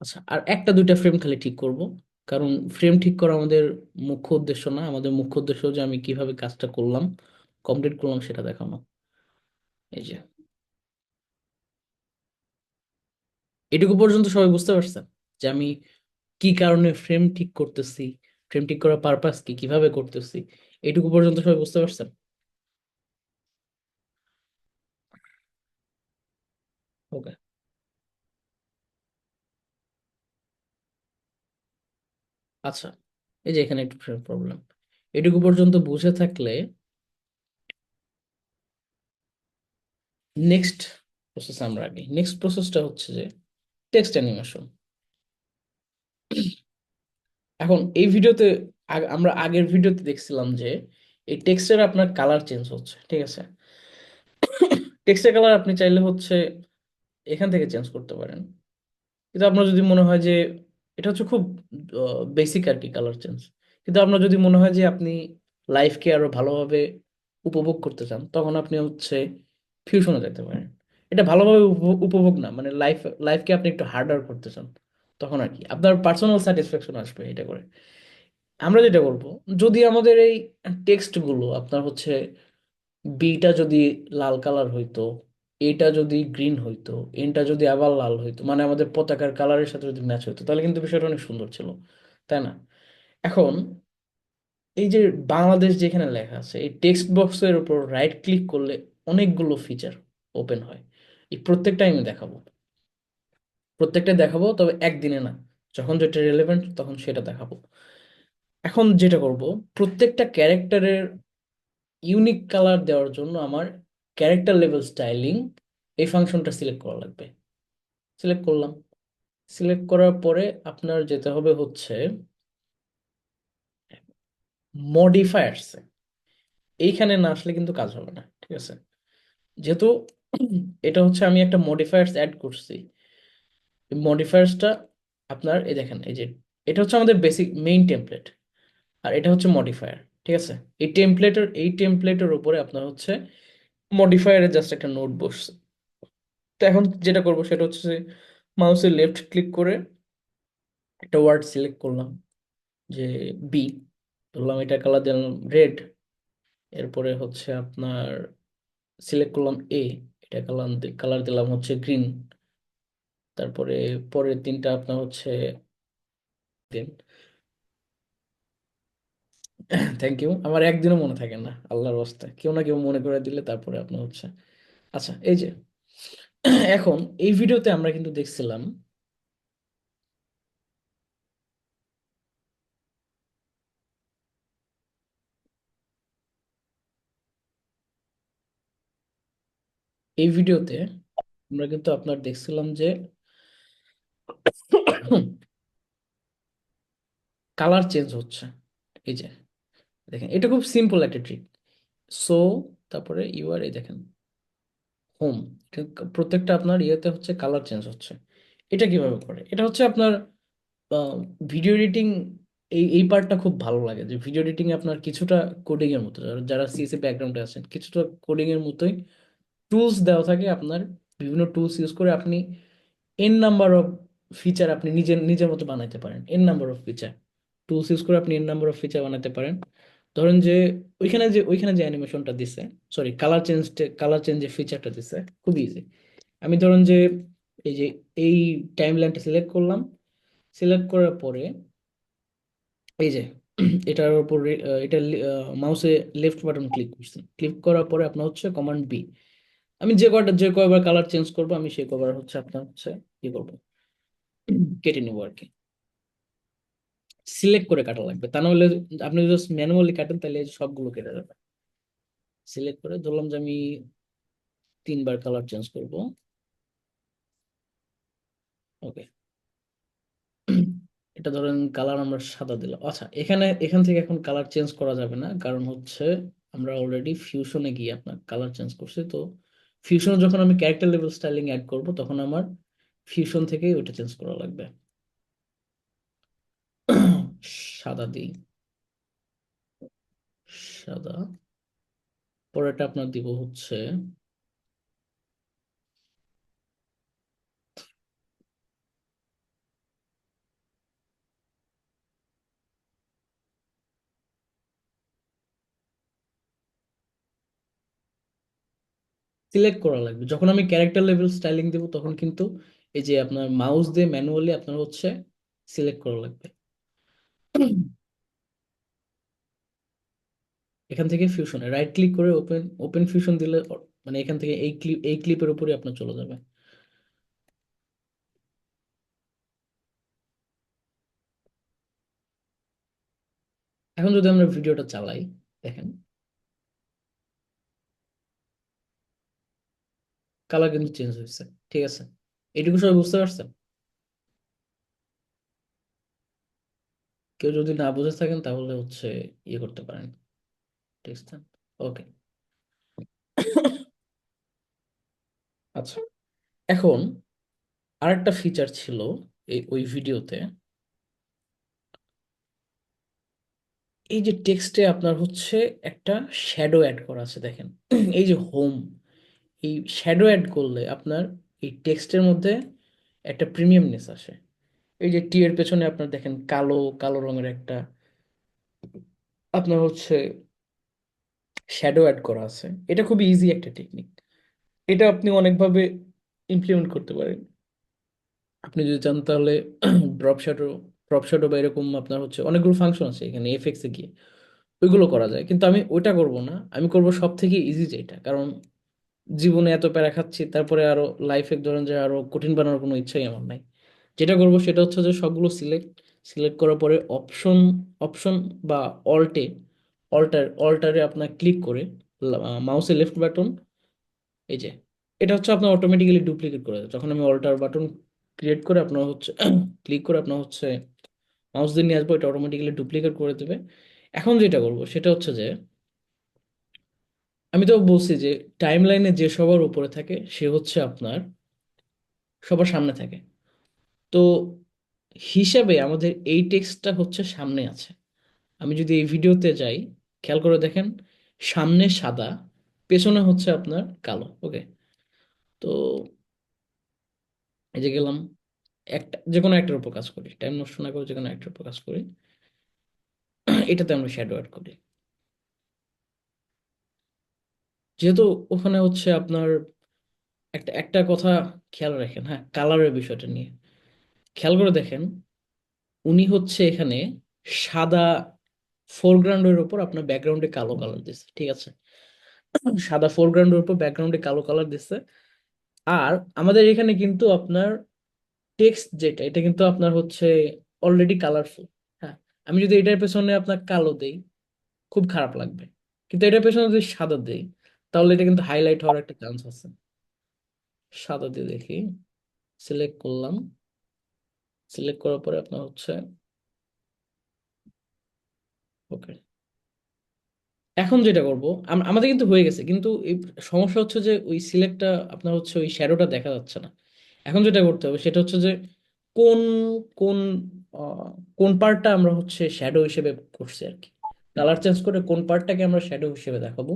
আচ্ছা, আর একটা দুইটা ফ্রেম খালি ঠিক করব, কারণ ফ্রেম ঠিক করা আমাদের মুখ্য উদ্দেশ্য না, আমাদের মুখ্য উদ্দেশ্য যে আমি কিভাবে কাজটা করলাম, কমপ্লিট করলাম সেটা দেখানো। এই যে এটুকু পর্যন্ত সবাই বুঝতে পারছেন যে আমি কি কারণে ফ্রেম ঠিক করতেছি, ফ্রেম ঠিক করার পারপাস কি, কিভাবে করতেছি, এটুকু পর্যন্ত সবাই বুঝতে পারছেন? ওকে। আচ্ছা, এই যে এখানে একটু প্রবলেম, এটুকু পর্যন্ত বুঝে থাকলে নেক্সট প্রসেস আমরা আগে, নেক্সট প্রসেসটা হচ্ছে যে টেক্সট অ্যানিমেশন। এখন এই ভিডিওতে আমরা আগের ভিডিওতে দেখছিলাম যে এই টেক্সটের আপনার কালার চেঞ্জ হচ্ছে, ঠিক আছে। টেক্সটের কালার আপনি চাইলে হচ্ছে এখান থেকে চেঞ্জ করতে পারেন, কিন্তু আপনার যদি মনে হয় যে এটা হচ্ছে খুব বেসিক আর কি কালার চেঞ্জ, কিন্তু আপনার যদি মনে হয় যে আপনি লাইফকে আরো ভালোভাবে উপভোগ করতে চান, তখন আপনি হচ্ছে ফিউশনে যেতে পারেন। এটা ভালোভাবে উপভোগ না, মানে লাইফকে আপনি একটু হার্ডার করতে চান, তখন আর কি আপনার পার্সোনাল স্যাটিসফ্যাকশন আসবে এটা করে। আমরা যেটা করব, যদি আমাদের এই টেক্সট গুলো আপনার হচ্ছে বিটা যদি লাল কালার হইতো, এটা যদি গ্রিন হইতো, এনটা যদি আবার লাল হইতো, মানে আমাদের পতাকার কালারের সাথে যদি ম্যাচ হইতো, তাহলে কিন্তু বিষয়টা অনেক সুন্দর ছিল, তাই না? এখন এই যে বাংলাদেশ যেখানে লেখা আছে, এই টেক্সট বক্সের উপর রাইট ক্লিক করলে অনেকগুলো ফিচার ওপেন হয়। এই প্রত্যেকটা আমি দেখাবো, প্রত্যেকটা দেখাবো, তবে একদিনে না, যখন যেটা রেলেভেন্ট তখন সেটা দেখাবো। এখন যেটা করব, প্রত্যেকটা ক্যারেক্টারের ইউনিক কালার দেওয়ার জন্য আমার ক্যারেক্টার লেভেল স্টাইলিং এই ফাংশনটা সিলেক্ট করা লাগবে। সিলেক্ট করলাম, সিলেক্ট করার পরে আপনার যেতে হবে হচ্ছে মডিফায়ার্স, এইখানে না আসলে কিন্তু কাজ হবে না, ঠিক আছে? যেহেতু এটা হচ্ছে আমি একটা মডিফায়ার্স অ্যাড করছি, মডিফায়ার্সটা আপনার এই দেখেন, এই যে এটা হচ্ছে আমাদের বেসিক মেইন টেমপ্লেট, আর এটা হচ্ছে মডিফায়ার, ঠিক আছে? এই টেমপ্লেটের উপরে আপনার হচ্ছে মডিফায়ারের জাস্ট একটা নোট বসছে। তো এখন যেটা করবো সেটা হচ্ছে মাউসের লেফট ক্লিক করে একটা ওয়ার্ড সিলেক্ট করলাম, যে বি, ধরলাম এটা কালার দিলাম রেড, এরপরে হচ্ছে আপনার সিলেক্ট করলাম এ, এটা কালার কালার দিলাম হচ্ছে গ্রিন, তারপরে পরের তিনটা আপনার হচ্ছে দিন। থ্যাংক ইউ, আমার একদিনও মনে থাকে না, আল্লাহর রাস্তায় কেউ না কেউ মনে করে দিলে তারপরে আপনার হচ্ছে। আচ্ছা, এই যে এখন এই ভিডিওতে আমরা কিন্তু দেখছিলাম, এই ভিডিওতে আমরা কিন্তু আপনার দেখছিলাম যে কালার চেঞ্জ হচ্ছে, এই যে দেখেন এটা খুব সিম্পল একটা ট্রিক। সো তারপরে ইউআর, এই দেখেন হোম, এটা প্রত্যেকটা আপনার ইয়েতে হচ্ছে কালার চেঞ্জ হচ্ছে। এটা কিভাবে করে? এটা হচ্ছে আপনার ভিডিও এডিটিং, এই পার্টটা খুব ভালো লাগে, যে ভিডিও এডিটিং এ আপনার কিছুটা কোডিং এর মতো, যারা সিএসসি ব্যাকগ্রাউন্ডে আছেন কিছুটা কোডিং এর মতোই টুলস দেওয়া থাকে আপনার, বিভিন্ন টুলস ইউজ করে আপনি এন নাম্বার অফ ফিচার আপনি নিজের নিজের মতো বানাইতে পারেন। N number of feature tools use করে আপনি এন নাম্বার অফ ফিচার বানাতে পারেন। ধরেন যে ওইখানে যে অ্যানিমেশনটা দিছে, সরি কালার চেঞ্জের ফিচারটা দিছে, খুব ইজি। আমি ধরুন যে এই যে এই টাইম লাইনটা সিলেক্ট করলাম, সিলেক্ট করার পরে এই যে এটার উপর এটা মাউসে লেফট বাটন ক্লিক করছি, ক্লিক করার পরে আপনার হচ্ছে কমান্ড বি, আমি যে কয়বার কালার চেঞ্জ করবো আমি সেই কয়বার হচ্ছে আপনার হচ্ছে কি করবো, কেটে নেবো আর কি। সিলেক্ট করে কাটা লাগবে, তা নাহলে আপনি যদি ম্যানুয়ালি কাটেন তাহলে এই যে সবগুলো কেটে যাবে। সিলেক্ট করে ধরলাম যে আমি 3বার কালার চেঞ্জ করব। ওকে, এটা ধরেন কালার আমরা সাদা দিলাম। আচ্ছা, এখান থেকে এখন কালার চেঞ্জ করা যাবে না, কারণ হচ্ছে আমরা অলরেডি ফিউশনে গিয়ে আপনার কালার চেঞ্জ করছি। তো ফিউশনে যখন আমি ক্যারেক্টার লেভেল স্টাইলিং অ্যাড করব তখন আমার ফিউশন থেকেই ওটা চেঞ্জ করা লাগবে। সাদা দিই, সাদা, পরেরটা আপনার দিব হচ্ছে সিলেক্ট করা লাগবে। যখন আমি ক্যারেক্টার লেভেল স্টাইলিং দেবো তখন কিন্তু এই যে আপনার মাউস দিয়ে ম্যানুয়ালি আপনার হচ্ছে সিলেক্ট করা লাগবে। এখান থেকে ফিউশনে রাইট ক্লিক করে ওপেন ওপেন ফিউশন দিলে মানে এখান থেকে এই ক্লিপের উপরে আপনার চলে যাবে। এখন যদি আমরা ভিডিওটা চালাই, দেখেন কালার কিন্তু চেঞ্জ হয়েছে, ঠিক আছে? এটুকু সবাই বুঝতে পারছেন? কেউ যদি না বুঝে থাকেন তাহলে হচ্ছে ইয়ে করতে পারেন, ঠিক আছে? ওকে। আচ্ছা, এখন আরেকটা ফিচার ছিল ওই ভিডিওতে, এই যে টেক্সটে আপনার হচ্ছে একটা শ্যাডো অ্যাড করা আছে, দেখেন এই যে হোম, এই শ্যাডো অ্যাড করলে আপনার এই টেক্সটের মধ্যে একটা প্রিমিয়ামনেস আসে। এই যে টি এর পেছনে আপনার দেখেন কালো কালো রঙের একটা আপনার হচ্ছে শ্যাডো অ্যাড করা আছে। এটা খুবই ইজি একটা টেকনিক, এটা আপনি অনেকভাবে ইমপ্লিমেন্ট করতে পারেন। আপনি যদি চান তাহলে ড্রপ শ্যাডো ড্রপ শ্যাডো বা এরকম আপনার হচ্ছে অনেকগুলো ফাংশন আছে এখানে এফএক্স এ গিয়ে ওইগুলো করা যায়, কিন্তু আমি ওইটা করব না। আমি করব সব থেকে ইজি যেটা, কারণ জীবনে এত প্যারা খাচ্ছি, তারপরে আরো লাইফে ধরেন যে আরো কঠিন বানানোর কোনো ইচ্ছাই আমার নাই। যেটা করব সেটা হচ্ছে যে সবগুলো সিলেক্ট করার পরে অপশন বা অল্টে অল্টারে আপনার ক্লিক করে মাউসের লেফট বাটন, এই যে এটা হচ্ছে আপনার অটোমেটিক্যালি ডুপ্লিকেট করে দেয়। যখন আমি অল্টার বাটন ক্রিয়েট করে আপনার হচ্ছে ক্লিক করে আপনার হচ্ছে মাউস দিয়ে নিয়ে আসবো, এটা অটোমেটিক্যালি ডুপ্লিকেট করে দেবে। এখন যেটা করবো সেটা হচ্ছে যে আমি তো বলছি যে টাইম লাইনে যে সবার উপরে থাকে সে হচ্ছে আপনার সবার সামনে থাকে। তো হিসাবে আমাদের এই টেক্সটটা হচ্ছে সামনে আছে। আমি যদি এই ভিডিওতে যাই, খেয়াল করে দেখেন, সামনে সাদা, পেছনে হচ্ছে আপনার কালো। ওকে, তো এই যে গেলাম, একটা যে কোনো একটার উপর কাজ করি, টাইম নষ্ট না করে যে কোনো একটার উপর কাজ করি। এটাতে আমরা শ্যাডো অ্যাড করি। যেহেতু ওখানে হচ্ছে আপনার একটা একটা কথা খেয়াল রাখেন, হ্যাঁ, কালারের বিষয়টা নিয়ে খেয়াল করে দেখেন। উনি হচ্ছে এখানে সাদা ফোরগ্রাউন্ডের উপর আপনার ব্যাকগ্রাউন্ডে কালো কালার দিচ্ছে, ঠিক আছে? সাদা ফোরগ্রাউন্ডের উপর ব্যাকগ্রাউন্ডে কালো কালার দিচ্ছে। আর আমাদের এখানে কিন্তু আপনার টেক্সট যেটা, এটা কিন্তু আপনার হচ্ছে অলরেডি কালারফুল। হ্যাঁ, আমি যদি এটার পেছনে আপনার কালো দেই খুব খারাপ লাগবে, কিন্তু এটার পেছনে যদি সাদা দেই তাহলে এটা কিন্তু হাইলাইট হওয়ার একটা চান্স আছে। সাদা দিয়ে দেখি, সিলেক্ট করলাম, সিলেক্ট করার পরে আপনার হচ্ছে ওকে। এখন যেটা করব, আমাদের কিন্তু হয়ে গেছে, কিন্তু এই সমস্যা হচ্ছে যে ওই সিলেক্টটা আপনার হচ্ছে ওই শ্যাডোটা দেখা যাচ্ছে না। এখন যেটা করতে হবে সেটা হচ্ছে যে কোন কোন আহ, কোন পার্টটা আমরা হচ্ছে শ্যাডো হিসেবে করছি আর কি, কালার চেঞ্জ করে কোন পার্টটাকে আমরা শ্যাডো হিসেবে দেখাবো,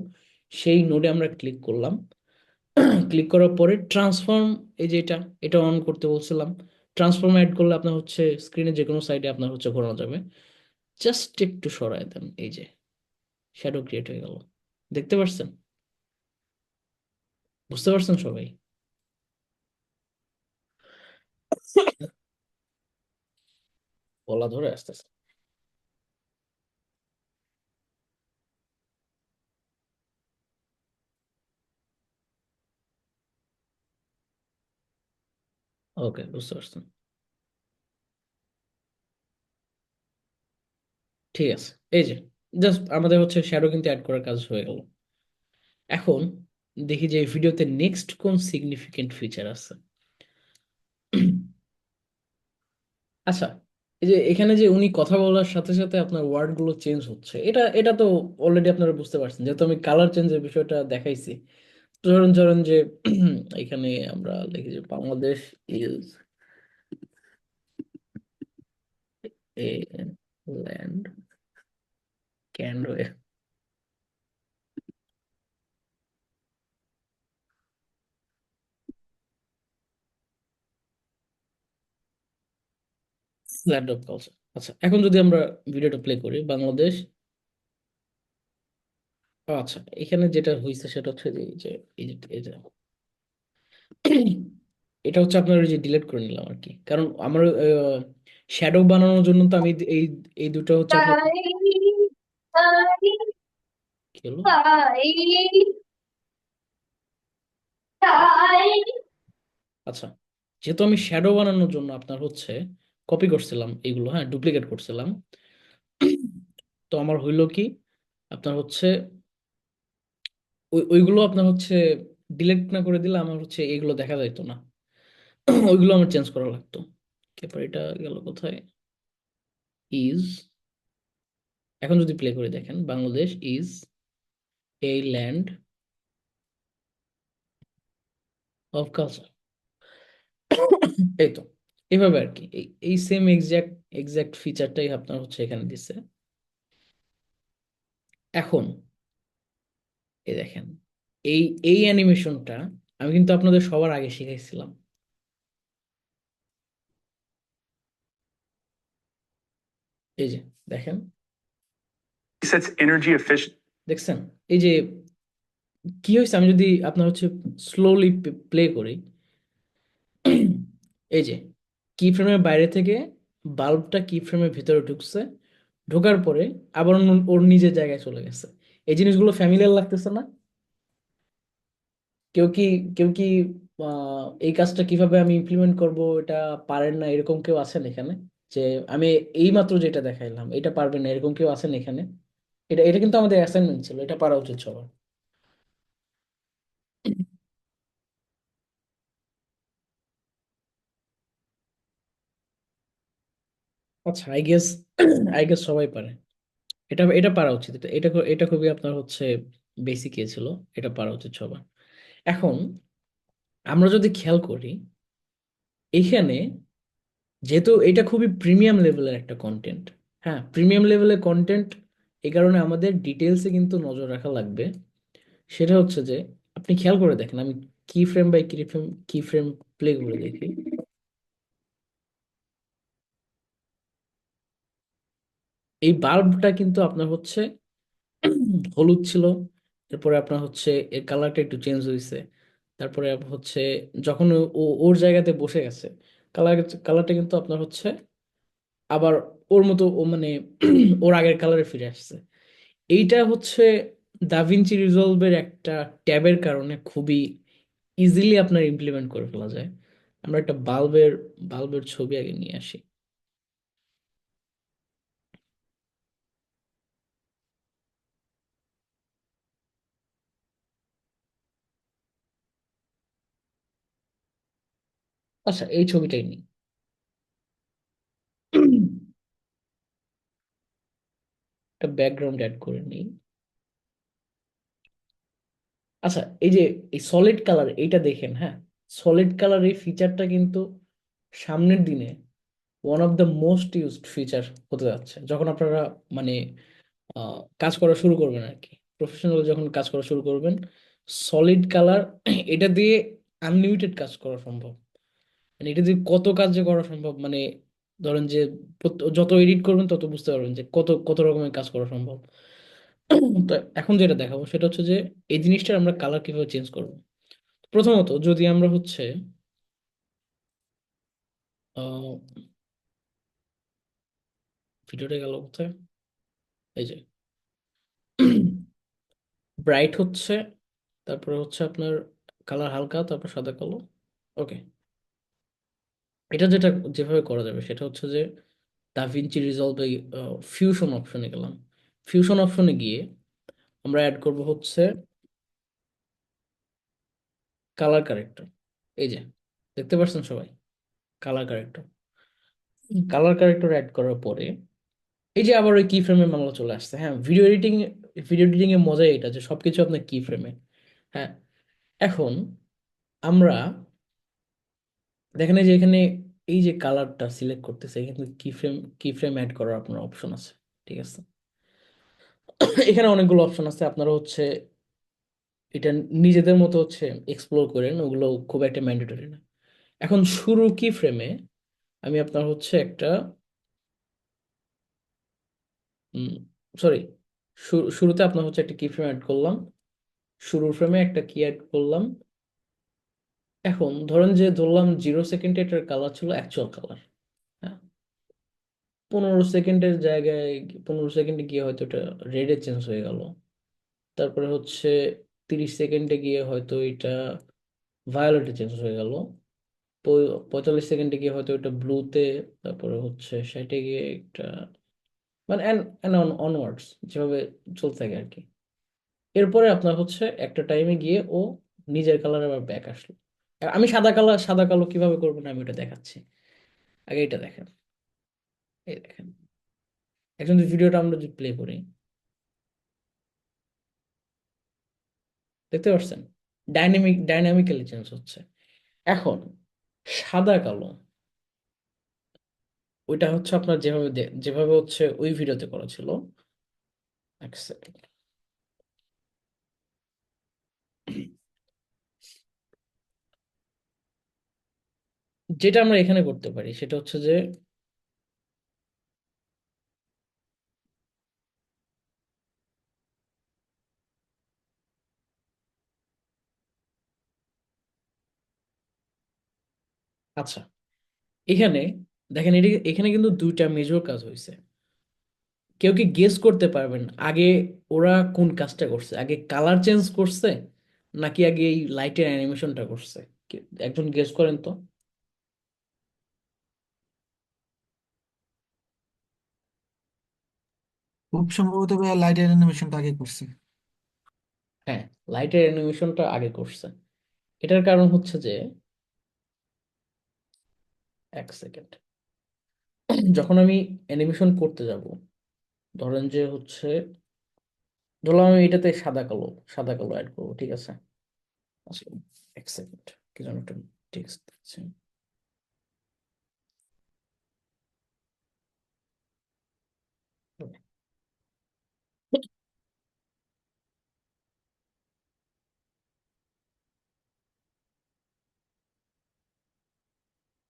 সেই নোডে আমরা ক্লিক করলাম। ক্লিক করার পরে ট্রান্সফর্ম, এই যে এটা অন করতে বলছিলাম। ট্রান্সফর্ম অ্যাড করলে আপনার হচ্ছে স্ক্রিনে যে কোনো সাইডে আপনার হচ্ছে ঘোরানো যাবে। জাস্ট একটু সরায় দেন, এই যে শ্যাডো ক্রিয়েট হয়ে গেল। দেখতে পাচ্ছেন? বুঝতে পারছেন সবাই? গলা ধরে আসতেছে। ওকে, বুঝতে পারছেন। ঠিক আছে, এই যে জাস্ট আমাদের হচ্ছে শ্যাডো কিন্তু অ্যাড করার কাজ হয়ে গেল। এখন দেখি যে এই ভিডিওতে নেক্সট কোন সিগনিফিকেন্ট ফিচার আছে। আচ্ছা, এই যে এখানে যে উনি কথা বলার সাথে সাথে আপনার ওয়ার্ড গুলো চেঞ্জ হচ্ছে, এটা এটা তো অলরেডি আপনারা বুঝতে পারছেন, যেহেতু আমি কালার চেঞ্জের বিষয়টা দেখাইছি। ধরুন ধরুন যে এখানে আমরা লিখি যে Bangladesh is a land can land of culture. আচ্ছা, এখন যদি আমরা ভিডিওটা প্লে করি, বাংলাদেশ, আচ্ছা, এখানে যেটা হয়েছে সেটা হচ্ছে যে এই যে এটা হচ্ছে আপনার ওই যে ডিলিট করে নিলাম আর কি, কারণ আমার শ্যাডো বানানোর জন্য তো আমি এই এই দুটো হচ্ছে আপনার কি হলো। আচ্ছা, যেহেতু আমি শ্যাডো বানানোর জন্য আপনার হচ্ছে কপি করছিলাম এগুলো, হ্যাঁ, ডুপ্লিকেট করছিলাম, তো আমার হইলো কি, আপনার হচ্ছে ওইগুলো আপনার হচ্ছে ডিলিট না করে দিলে আমার হচ্ছে এগুলো দেখা যাইতো না। ওইগুলো আমার চেঞ্জ করা লাগতো। তারপর এটা গেল কোথায়, ইজ, এখন যদি প্লে করে দেখেন, Bangladesh is a land of culture. এই তো, এইভাবে আর কি, এই এই সেম এক্সাক্ট এক্সাক্ট ফিচারটাই আপনার হচ্ছে এখানে দিচ্ছে। এখন এই দেখেন, এই এই অ্যানিমেশনটা আমি কিন্তু আপনাদের সবার আগে শিখাইছিলাম। এই যে দেখেন, sets energy efficient, দেখছেন? এই যে কি হয়েছে, আমি যদি আপনার হচ্ছে স্লোলি প্লে করি, এই যে কি ফ্রেমের বাইরে থেকে বাল্বটা কি ফ্রেমের ভিতরে ঢুকছে, ঢোকার পরে আবার অন্য ওর নিজের জায়গায় চলে গেছে। এই জিনিসগুলো ফ্যামিলিয়ার লাগতেছে না? কেউ কি কেউ কি এই কাজটা কিভাবে আমি ইমপ্লিমেন্ট করব এটা পারেন না এরকম কেউ আছেন এখানে? যে আমি এই মাত্র যেটা দেখাইলাম এটা পারবেন না এরকম কেউ আছেন এখানে? এটা এটা কিন্তু আমাদের অ্যাসাইনমেন্ট ছিল, এটা পারা উচিত সবার। আচ্ছা, আই গেস আই গেস সবাই পারে। এটা এটা পারা উচিত, এটা খুবই আপনার হচ্ছে বেসিক এ ছিল, এটা পারা উচিত সবার। এখন আমরা যদি খেয়াল করি এইখানে, যেহেতু এটা খুবই প্রিমিয়াম লেভেলের একটা কন্টেন্ট, হ্যাঁ প্রিমিয়াম লেভেলের কন্টেন্ট, এই কারণে আমাদের ডিটেলসে কিন্তু নজর রাখা লাগবে। সেটা হচ্ছে যে আপনি খেয়াল করে দেখেন, আমি কি ফ্রেম বাই কি ফ্রেম প্লে করে দেখি। এই বাল্বটা কিন্তু আপনার হচ্ছে হলুদ ছিল, এরপরে আপনার হচ্ছে এর কালারটা একটু চেঞ্জ হয়েছে, তারপরে হচ্ছে যখন ও ওর জায়গাতে বসে গেছে, কালার কালারটা কিন্তু আপনার হচ্ছে আবার ওর মতো ও মানে ওর আগের কালারে ফিরে আসছে। এইটা হচ্ছে দাভিঞ্চি রিজলভের একটা ট্যাবের কারণে খুবই ইজিলি আপনার ইমপ্লিমেন্ট করে ফেলা যায়। আমরা একটা বাল্বের ছবি আগে নিয়ে আসি। আচ্ছা এই ছবিটাই নিই। একটা ব্যাকগ্রাউন্ড অ্যাড করে নিই। আচ্ছা এই যে এই সলিড কালার এইটা দেখেন, হ্যাঁ সলিড কালার এই ফিচারটা কিন্তু সামনের দিনে one of the most used feature হতে যাচ্ছে, যখন আপনারা মানে কাজ করা শুরু করবেন আর কি, প্রফেশনাল যখন কাজ করা শুরু করবেন, সলিড কালার এটা দিয়ে আনলিমিটেড কাজ করা সম্ভব। মানে এটা দিয়ে কত কাজ যে করা সম্ভব, মানে ধরেন যে যত এডিট করবেন তত বুঝতে পারবেন যে কত কত রকমের কাজ করা সম্ভব। তো এখন যেটা দেখাবো সেটা হচ্ছে যে এই জিনিসটার আমরা কালার কিভাবে চেঞ্জ করব। প্রথমত যদি আমরা হচ্ছে আহ ভিডিওটা গেল কোথায়, এই যে ব্রাইট হচ্ছে, তারপরে হচ্ছে আপনার কালার হালকা, তারপর সাদা কালো। ওকে, এটা যেটা যেভাবে করা যাবে সেটা হচ্ছে যে দাভিঞ্চি রিজলভে ফিউশন অপশনে গেলাম। ফিউশন অপশনে গিয়ে আমরা অ্যাড করব হচ্ছে কালার কারেক্টর। এই যে দেখতে পাচ্ছেন সবাই, colour corrector. Colour corrector add করার পরে এই যে আবার ওই কি ফ্রেমের মামলা চলে আসছে। হ্যাঁ ভিডিও এডিটিং এর মজাই এটা যে সবকিছু আপনার কি ফ্রেমে। হ্যাঁ এখন আমরা দেখেন এই যে এখানে এই যে কালারটা সিলেক্ট করতেছে, এখানে কি ফ্রেম অ্যাড করার আপনার অপশন আছে, ঠিক আছে। এখানে অনেকগুলো অপশন আছে, আপনারা হচ্ছে এটা নিজেদের মতো হচ্ছে এক্সপ্লোর করেন, ওগুলো খুব একটা ম্যান্ডেটরি না। এখন শুরু কি ফ্রেমে আমি আপনার হচ্ছে একটা সরি, শুরুতে আপনার হচ্ছে একটা কি ফ্রেম অ্যাড করলাম, শুরুর ফ্রেমে একটা কি অ্যাড করলাম। এখন ধরেন যে ধরলাম 0 সেকেন্ডে এটার কালার ছিল অ্যাকচুয়াল কালার, হ্যাঁ 15 সেকেন্ডের জায়গায় 15 সেকেন্ডে গিয়ে হয়তো এটা রেডে চেঞ্জ হয়ে গেল। তারপরে হচ্ছে 30 সেকেন্ডে গিয়ে হয়তো এটা ভায়োলেটে চেঞ্জ হয়ে গেল। 45 সেকেন্ডে গিয়ে হয়তো এটা ব্লুতে, তারপরে হচ্ছে সেটা গিয়ে একটা মানে অনওয়ার্ডস যেভাবে চলতে থাকে আর কি। এরপরে আপনার হচ্ছে একটা টাইমে গিয়ে ও নিজের কালার আবার ব্যাক আসলো। আর আমি সাদা কালো কিভাবে করবেন আমি এটা দেখাচ্ছি, আগে এটা দেখেন। এই দেখেন, এখন যদি ভিডিওটা আমরা যদি প্লে করি, দেখতে পাচ্ছেন ডাইনামিক্যালি চেঞ্জ হচ্ছে। এখন সাদা কালো ওইটা হচ্ছে আপনার যেভাবে হচ্ছে ওই ভিডিওতে করা ছিল। এক সেকেন্ড, যেটা আমরা এখানে করতে পারি সেটা হচ্ছে যে আচ্ছা এখানে দেখেন, এখানে কিন্তু দুইটা মেজর কাজ হয়েছে। কেউ কি গেস করতে পারবেন আগে ওরা কোন কাজটা করছে, আগে কালার চেঞ্জ করছে নাকি আগে এই লাইটের অ্যানিমেশনটা করছে? একজন গেস করেন তো। খুব সম্ভবত ভাইয়া লাইটের অ্যানিমেশনটা আগে করছে। হ্যাঁ, লাইটের অ্যানিমেশনটা আগে করছে। এটার কারণ হচ্ছে যে এক সেকেন্ড, যখন আমি অ্যানিমেশন করতে যাব ধরেন যে হচ্ছে, ধরলাম আমি এটাতে সাদা কালো অ্যাড করবো, ঠিক আছে। আচ্ছা, এক সেকেন্ড, কি যেন একটা টেক্সট দিচ্ছি।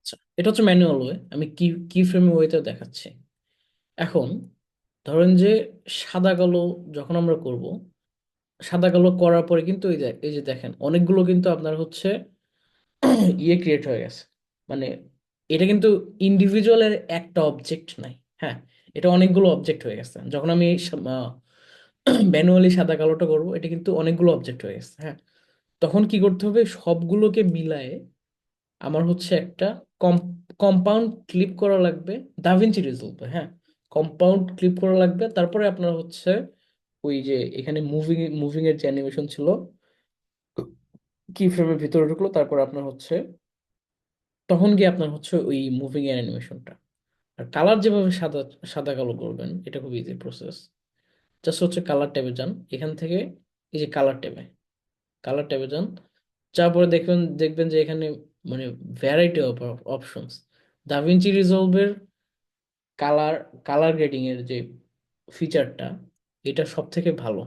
আচ্ছা, এটা হচ্ছে ম্যানুয়াল ওয়ে, আমি কি ফ্রেম ওয়েতে দেখাচ্ছি। এখন ধরেন যে সাদা কালো যখন আমরা করব, সাদা কালো করার পরে কিন্তু এই যে দেখেন অনেকগুলো কিন্তু আপনার হচ্ছে ইয়ে ক্রিয়েট হয়ে গেছে। মানে এটা কিন্তু ইন্ডিভিজুয়ালের একটা অবজেক্ট নাই। হ্যাঁ, এটা অনেকগুলো অবজেক্ট হয়ে গেছে। যখন আমি ম্যানুয়ালি সাদা কালোটা করব, এটা কিন্তু অনেকগুলো অবজেক্ট হয়ে গেছে। হ্যাঁ, তখন কি করতে হবে, সবগুলোকে মিলায়ে আমার হচ্ছে একটা কম্পাউন্ড ক্লিপ করা লাগবে দাভিঞ্চি রিজলভে। হ্যাঁ, কম্পাউন্ড ক্লিপ করা লাগবে, তারপরে আপনার হচ্ছে ওই যে এখানে মুভিং এর যে অ্যানিমেশন ছিল, কি ফ্রেমের ভিতরে ঢুকলো, তারপর আপনার হচ্ছে তখন গিয়ে আপনার হচ্ছে ওই মুভিং এর অ্যানিমেশনটা। আর কালার যেভাবে সাদা সাদা কালো করবেন, এটা খুব ইজি প্রসেস। জাস্ট হচ্ছে কালার ট্যাবে যান, এখান থেকে এই যে কালার ট্যাবে যান, যার পরে দেখবেন যে এখানে মানে ভ্যারাইটি অফ অপশনস। দাভিঞ্চি রিজলভের কালার কালার গ্রেডিং এর যে ফিচারটা, এটা সব থেকে ভালো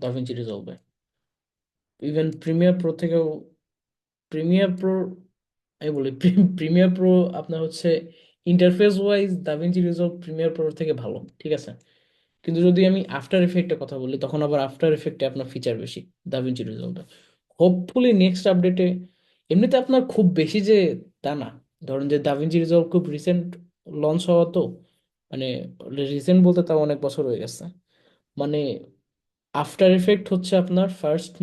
দাভিঞ্চি রিজলভে। ইভেন প্রিমিয়ার প্রো আমি বলি প্রিমিয়ার প্রো আপনার হচ্ছে interface wise DaVinci Resolve Premiere Pro থেকে ভালো, ঠিক আছে। কিন্তু যদি আমি আফটার এফেক্টের কথা বলি, তখন আবার আফটার এফেক্টে আপনার ফিচার বেশি দাভিঞ্চি রিজলভে। হোপফুলি নেক্সট আপডেটে, এমনিতে আপনার খুব বেশি যে তা না। ধরেন যে দাভিঞ্চি রিজলভ খুব রিসেন্ট লঞ্চ হওয়া তো, মানে রিসেন্ট বলতে তাও অনেক বছর হয়ে গেছে। মানে আফটার এফেক্ট হচ্ছে আপনার ফার্স্ট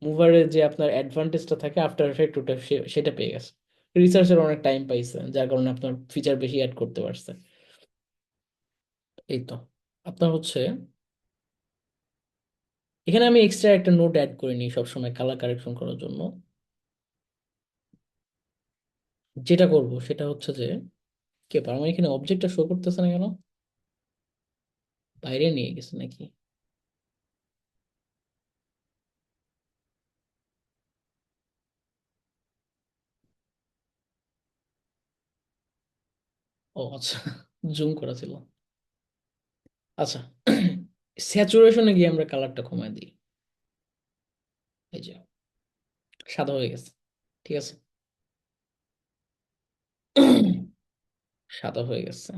মুভারের যে আপনার অ্যাডভান্টেজটা থাকে, আফটার এফেক্ট ওটা সেটা পেয়ে গেছে। রিসার্চের অনেক টাইম পাইছে, যার কারণে আপনার ফিচার বেশি অ্যাড করতে পারছে। এই তো আপনার হচ্ছে এখানে আমি এক্সট্রা একটা নোট অ্যাড করে নিই সবসময় কালার কারেকশন করার জন্য। যেটা করব সেটা হচ্ছে যে, কে পার আমার এখানে অবজেক্টটা শো করতেছে না কেন? বাইরে নিয়ে গেছে নাকি? ও আচ্ছা, জুম করা ছিল। আচ্ছা, স্যাচুরেশনে গিয়ে আমরা কালারটা কমায় দিই। এই যে সাদা হয়ে গেছে, ঠিক আছে। সাদা হয়ে গেছে।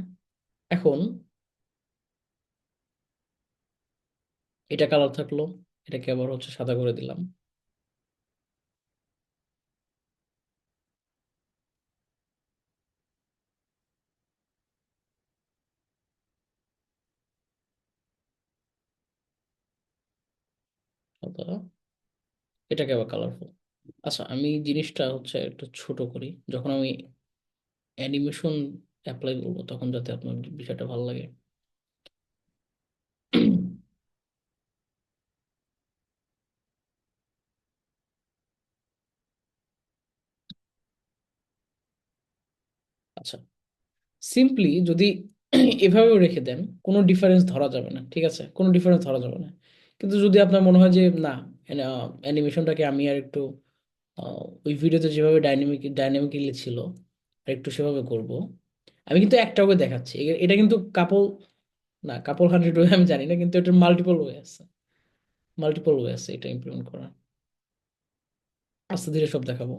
এখন এটা কালার থাকলো, এটাকে আবার হচ্ছে সাদা করে দিলাম। সাদা, এটাকে আবার কালারফুল। আচ্ছা, আমি জিনিসটা হচ্ছে একটু ছোট করি, যখন আমি অ্যানিমেশন অ্যাপ্লাই করবো তখন যাতে আপনার বিষয়টা ভালো লাগে। আচ্ছা, সিম্পলি যদি এভাবেও রেখে দেন, কোনো ডিফারেন্স ধরা যাবে না, ঠিক আছে, কোনো ডিফারেন্স ধরা যাবে না। কিন্তু যদি আপনার মনে হয় যে না, অ্যানিমেশনটাকে আমি আর একটু ওই ভিডিওতে যেভাবে ডাইনামিক্যালি ছিল আর একটু সেভাবে করব, আমি কিন্তু একটা ওয়ে দেখাচ্ছি। এটা কিন্তু কাপল 100 ওয়ে আমি জানি না, কিন্তু এটার মাল্টিপল ওয়ে আছে এটা ইমপ্লিমেন্ট করা। আস্তে ধীরে সব দেখাবো।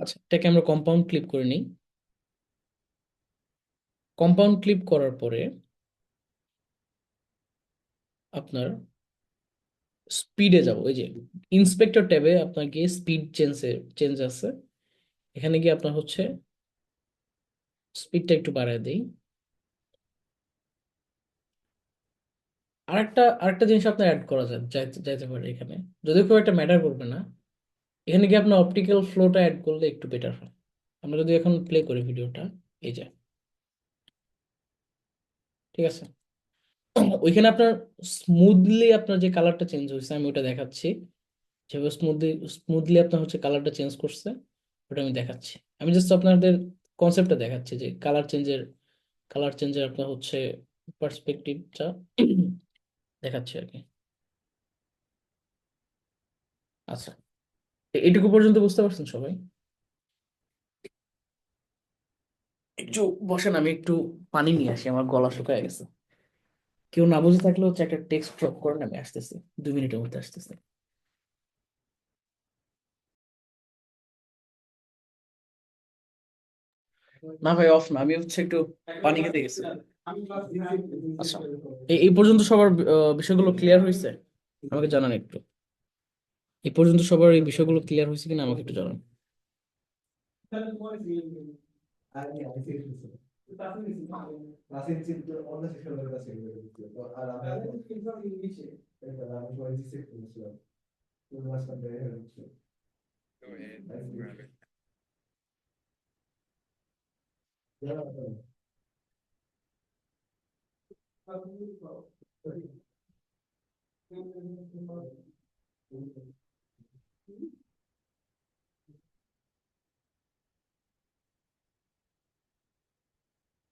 আচ্ছা, এটাকে আমরা কম্পাউন্ড ক্লিপ করে নিই। কম্পাউন্ড ক্লিপ করার পরে আপনার স্পিডে যাব, ওই যে ইন্সপেক্টর ট্যাবে আপনার গিয়ে স্পিড চেঞ্জ আছে, এখানে গিয়ে আপনার হচ্ছে স্পিডটা একটু বাড়ায় দেই। আরেকটা জিনিস আপনার অ্যাড করা যাইতে পারে এখানে, যদিও খুব একটা ম্যাটার করবে না। এখানে গিয়ে আপনার অপটিক্যাল ফ্লোটা অ্যাড করলে একটু বেটার হয়। আমরা যদি এখন প্লে করি ভিডিওটা, এই যে, ঠিক আছে, ওইখানে আপনার স্মুথলি আপনার যে কালারটা চেঞ্জ হয়েছে আমি ওটা দেখাচ্ছি। যেভাবে স্মুথলি আপনার হচ্ছে কালারটা চেঞ্জ করছে, ওটা আমি দেখাচ্ছি। আমি জাস্ট আপনাদের কনসেপ্টটা দেখাচ্ছি যে কালার চেঞ্জের আপনার হচ্ছে পার্সপেক্টিভটা দেখাচ্ছি আর কি। আচ্ছা, এইটুকু পর্যন্ত বুঝতে পারছেন সবাই? একটু বসেন, আমি একটু পানি নিয়ে আসি, আমার গলা শুকায় গেছে। কেউ না বুঝে থাকলে হচ্ছে একটা টেক্সট ড্রপ করেন, আমি আসতেছি, 2 মিনিটের মধ্যে আসতেছি। না ভাই, অফ না, আমি হচ্ছে একটু পানি খেতে গেছি। আচ্ছা, এই পর্যন্ত সবার বিষয়গুলো ক্লিয়ার হয়েছে? আমাকে জানান একটু, এই পর্যন্ত সবার এই বিষয়গুলো ক্লিয়ার হয়েছে কিনা আমাকে একটু জানান।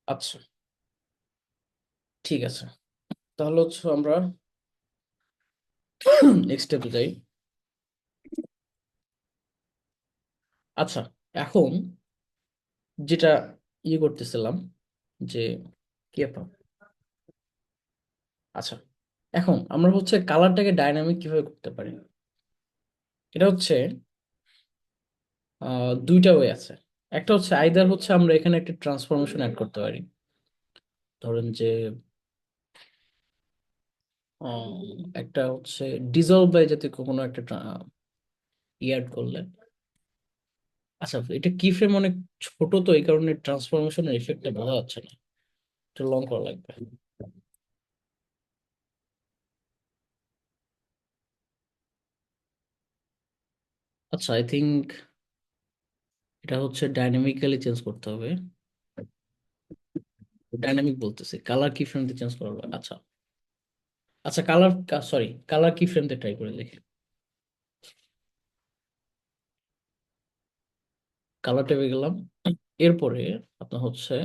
আচ্ছা, ঠিক আছে, তাহলে হচ্ছে আমরা নেক্সট স্টেপে যাই। আচ্ছা, এখন যেটা করতেছিলাম যে কি আপনার, আচ্ছা, এখন আমরা হচ্ছে কালারটাকে ডাইনামিক কিভাবে করতে পারি। এটা হচ্ছে দুইটা ওয়ে আছে। একটা হচ্ছে আইদার হচ্ছে আমরা এখানে একটা ট্রান্সফরমেশন অ্যাড করতে পারি। ধরেন যে একটা হচ্ছে ডিজলভ বাই জাতীয় কোনো একটা অ্যাড করলে। আচ্ছা, এটা কি ফ্রেম অনেক ছোট, তো এই কারণে ট্রান্সফরমেশনের এফেক্টটা বোঝা যাচ্ছে না, একটু লং করা লাগবে। আচ্ছা, আই থিংক এটা হচ্ছে ডাইনামিক্যালি চেঞ্জ করতে হবে। ডাইনামিক বলতেছে, কালার কি ফ্রেম দিয়ে চেঞ্জ করা হবে। আচ্ছা, আচ্ছা, কালার কি ফ্রেম দিয়ে ট্রাই করে দেখি। কালার ট্যাবে গেলাম, এরপরে আপনার হচ্ছে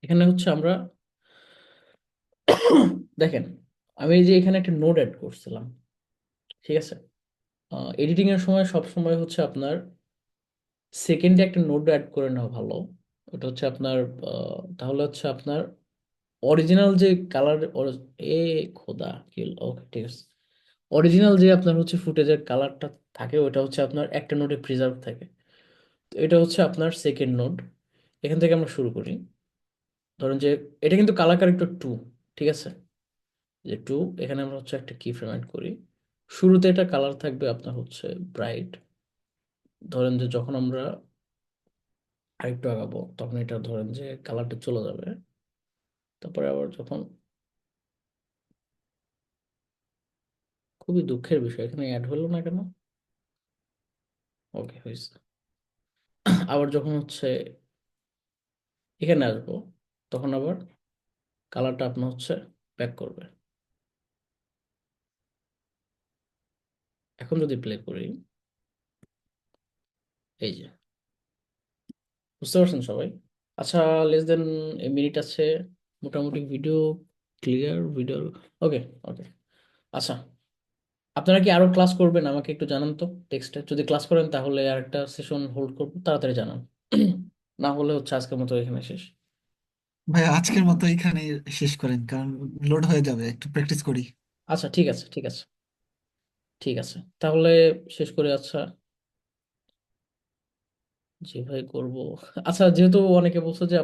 এখানে হচ্ছে আমরা দেখেন, আমি এই যে এখানে একটা নোড অ্যাড করছিলাম, ঠিক আছে। এডিটিং এর সময় সব সময় হচ্ছে আপনার সেকেন্ডে একটা নোড অ্যাড করে নেওয়া ভালো। ওটা হচ্ছে আপনার তাহলে হচ্ছে আপনার অরিজিনাল যে কালার, এ খোদা কি, ওকে ঠিক আছে, অরিজিনাল যে আপনার হচ্ছে ফুটেজের কালারটা থাকে ওটা হচ্ছে আপনার একটা নোডে প্রিজার্ভ থাকে। তো এটা হচ্ছে আপনার সেকেন্ড নোড। এখান থেকে আমরা শুরু করি। ধরেন যে এটা কিন্তু কালার কারেক্টর 2, ঠিক আছে, যে 2, এখানে আমরা হচ্ছে একটা কি ফ্রেম অ্যাড করি। শুরুতে এটা কালার থাকবে আপনার হচ্ছে ব্রাইট। ধরেন যে যখন আমরা আরেকটু আগাবো তখন এটা ধরেন যে কালারটা চলে যাবে। তারপরে আবার যখন, খুবই দুঃখের বিষয় এখানে অ্যাড হলো না কেন। ওকে, হয়েছে। আবার যখন হচ্ছে এখানে আসবো তখন আবার কালারটা আপনার হচ্ছে ব্যাক করবে। এখন যদি প্লে করি, এই যে, বুঝতে পারছেন সবাই? আচ্ছা, লেস দেন এ মিনিট আছে, মোটামুটি ভিডিও ক্লিয়ার, ভিডিও ওকে। ওকে, আচ্ছা, আপনারা কি আরো ক্লাস করবেন আমাকে একটু জানান তো টেক্সটে। যদি ক্লাস করেন তাহলে আর একটা সেশন হোল্ড করবো, তাড়াতাড়ি জানান। না হলে হচ্ছে আজকের মতো এখানে শেষ। ভাই আজকের মতো এখানে শেষ করেন, কারণ লোড হয়ে যাবে, একটু প্র্যাকটিস করি। আচ্ছা, ঠিক আছে, ঠিক আছে, ঠিক আছে, তাহলে শেষ করে। আচ্ছা, জি ভাই, করবো। আচ্ছা, যেহেতু অনেকে বলছো যে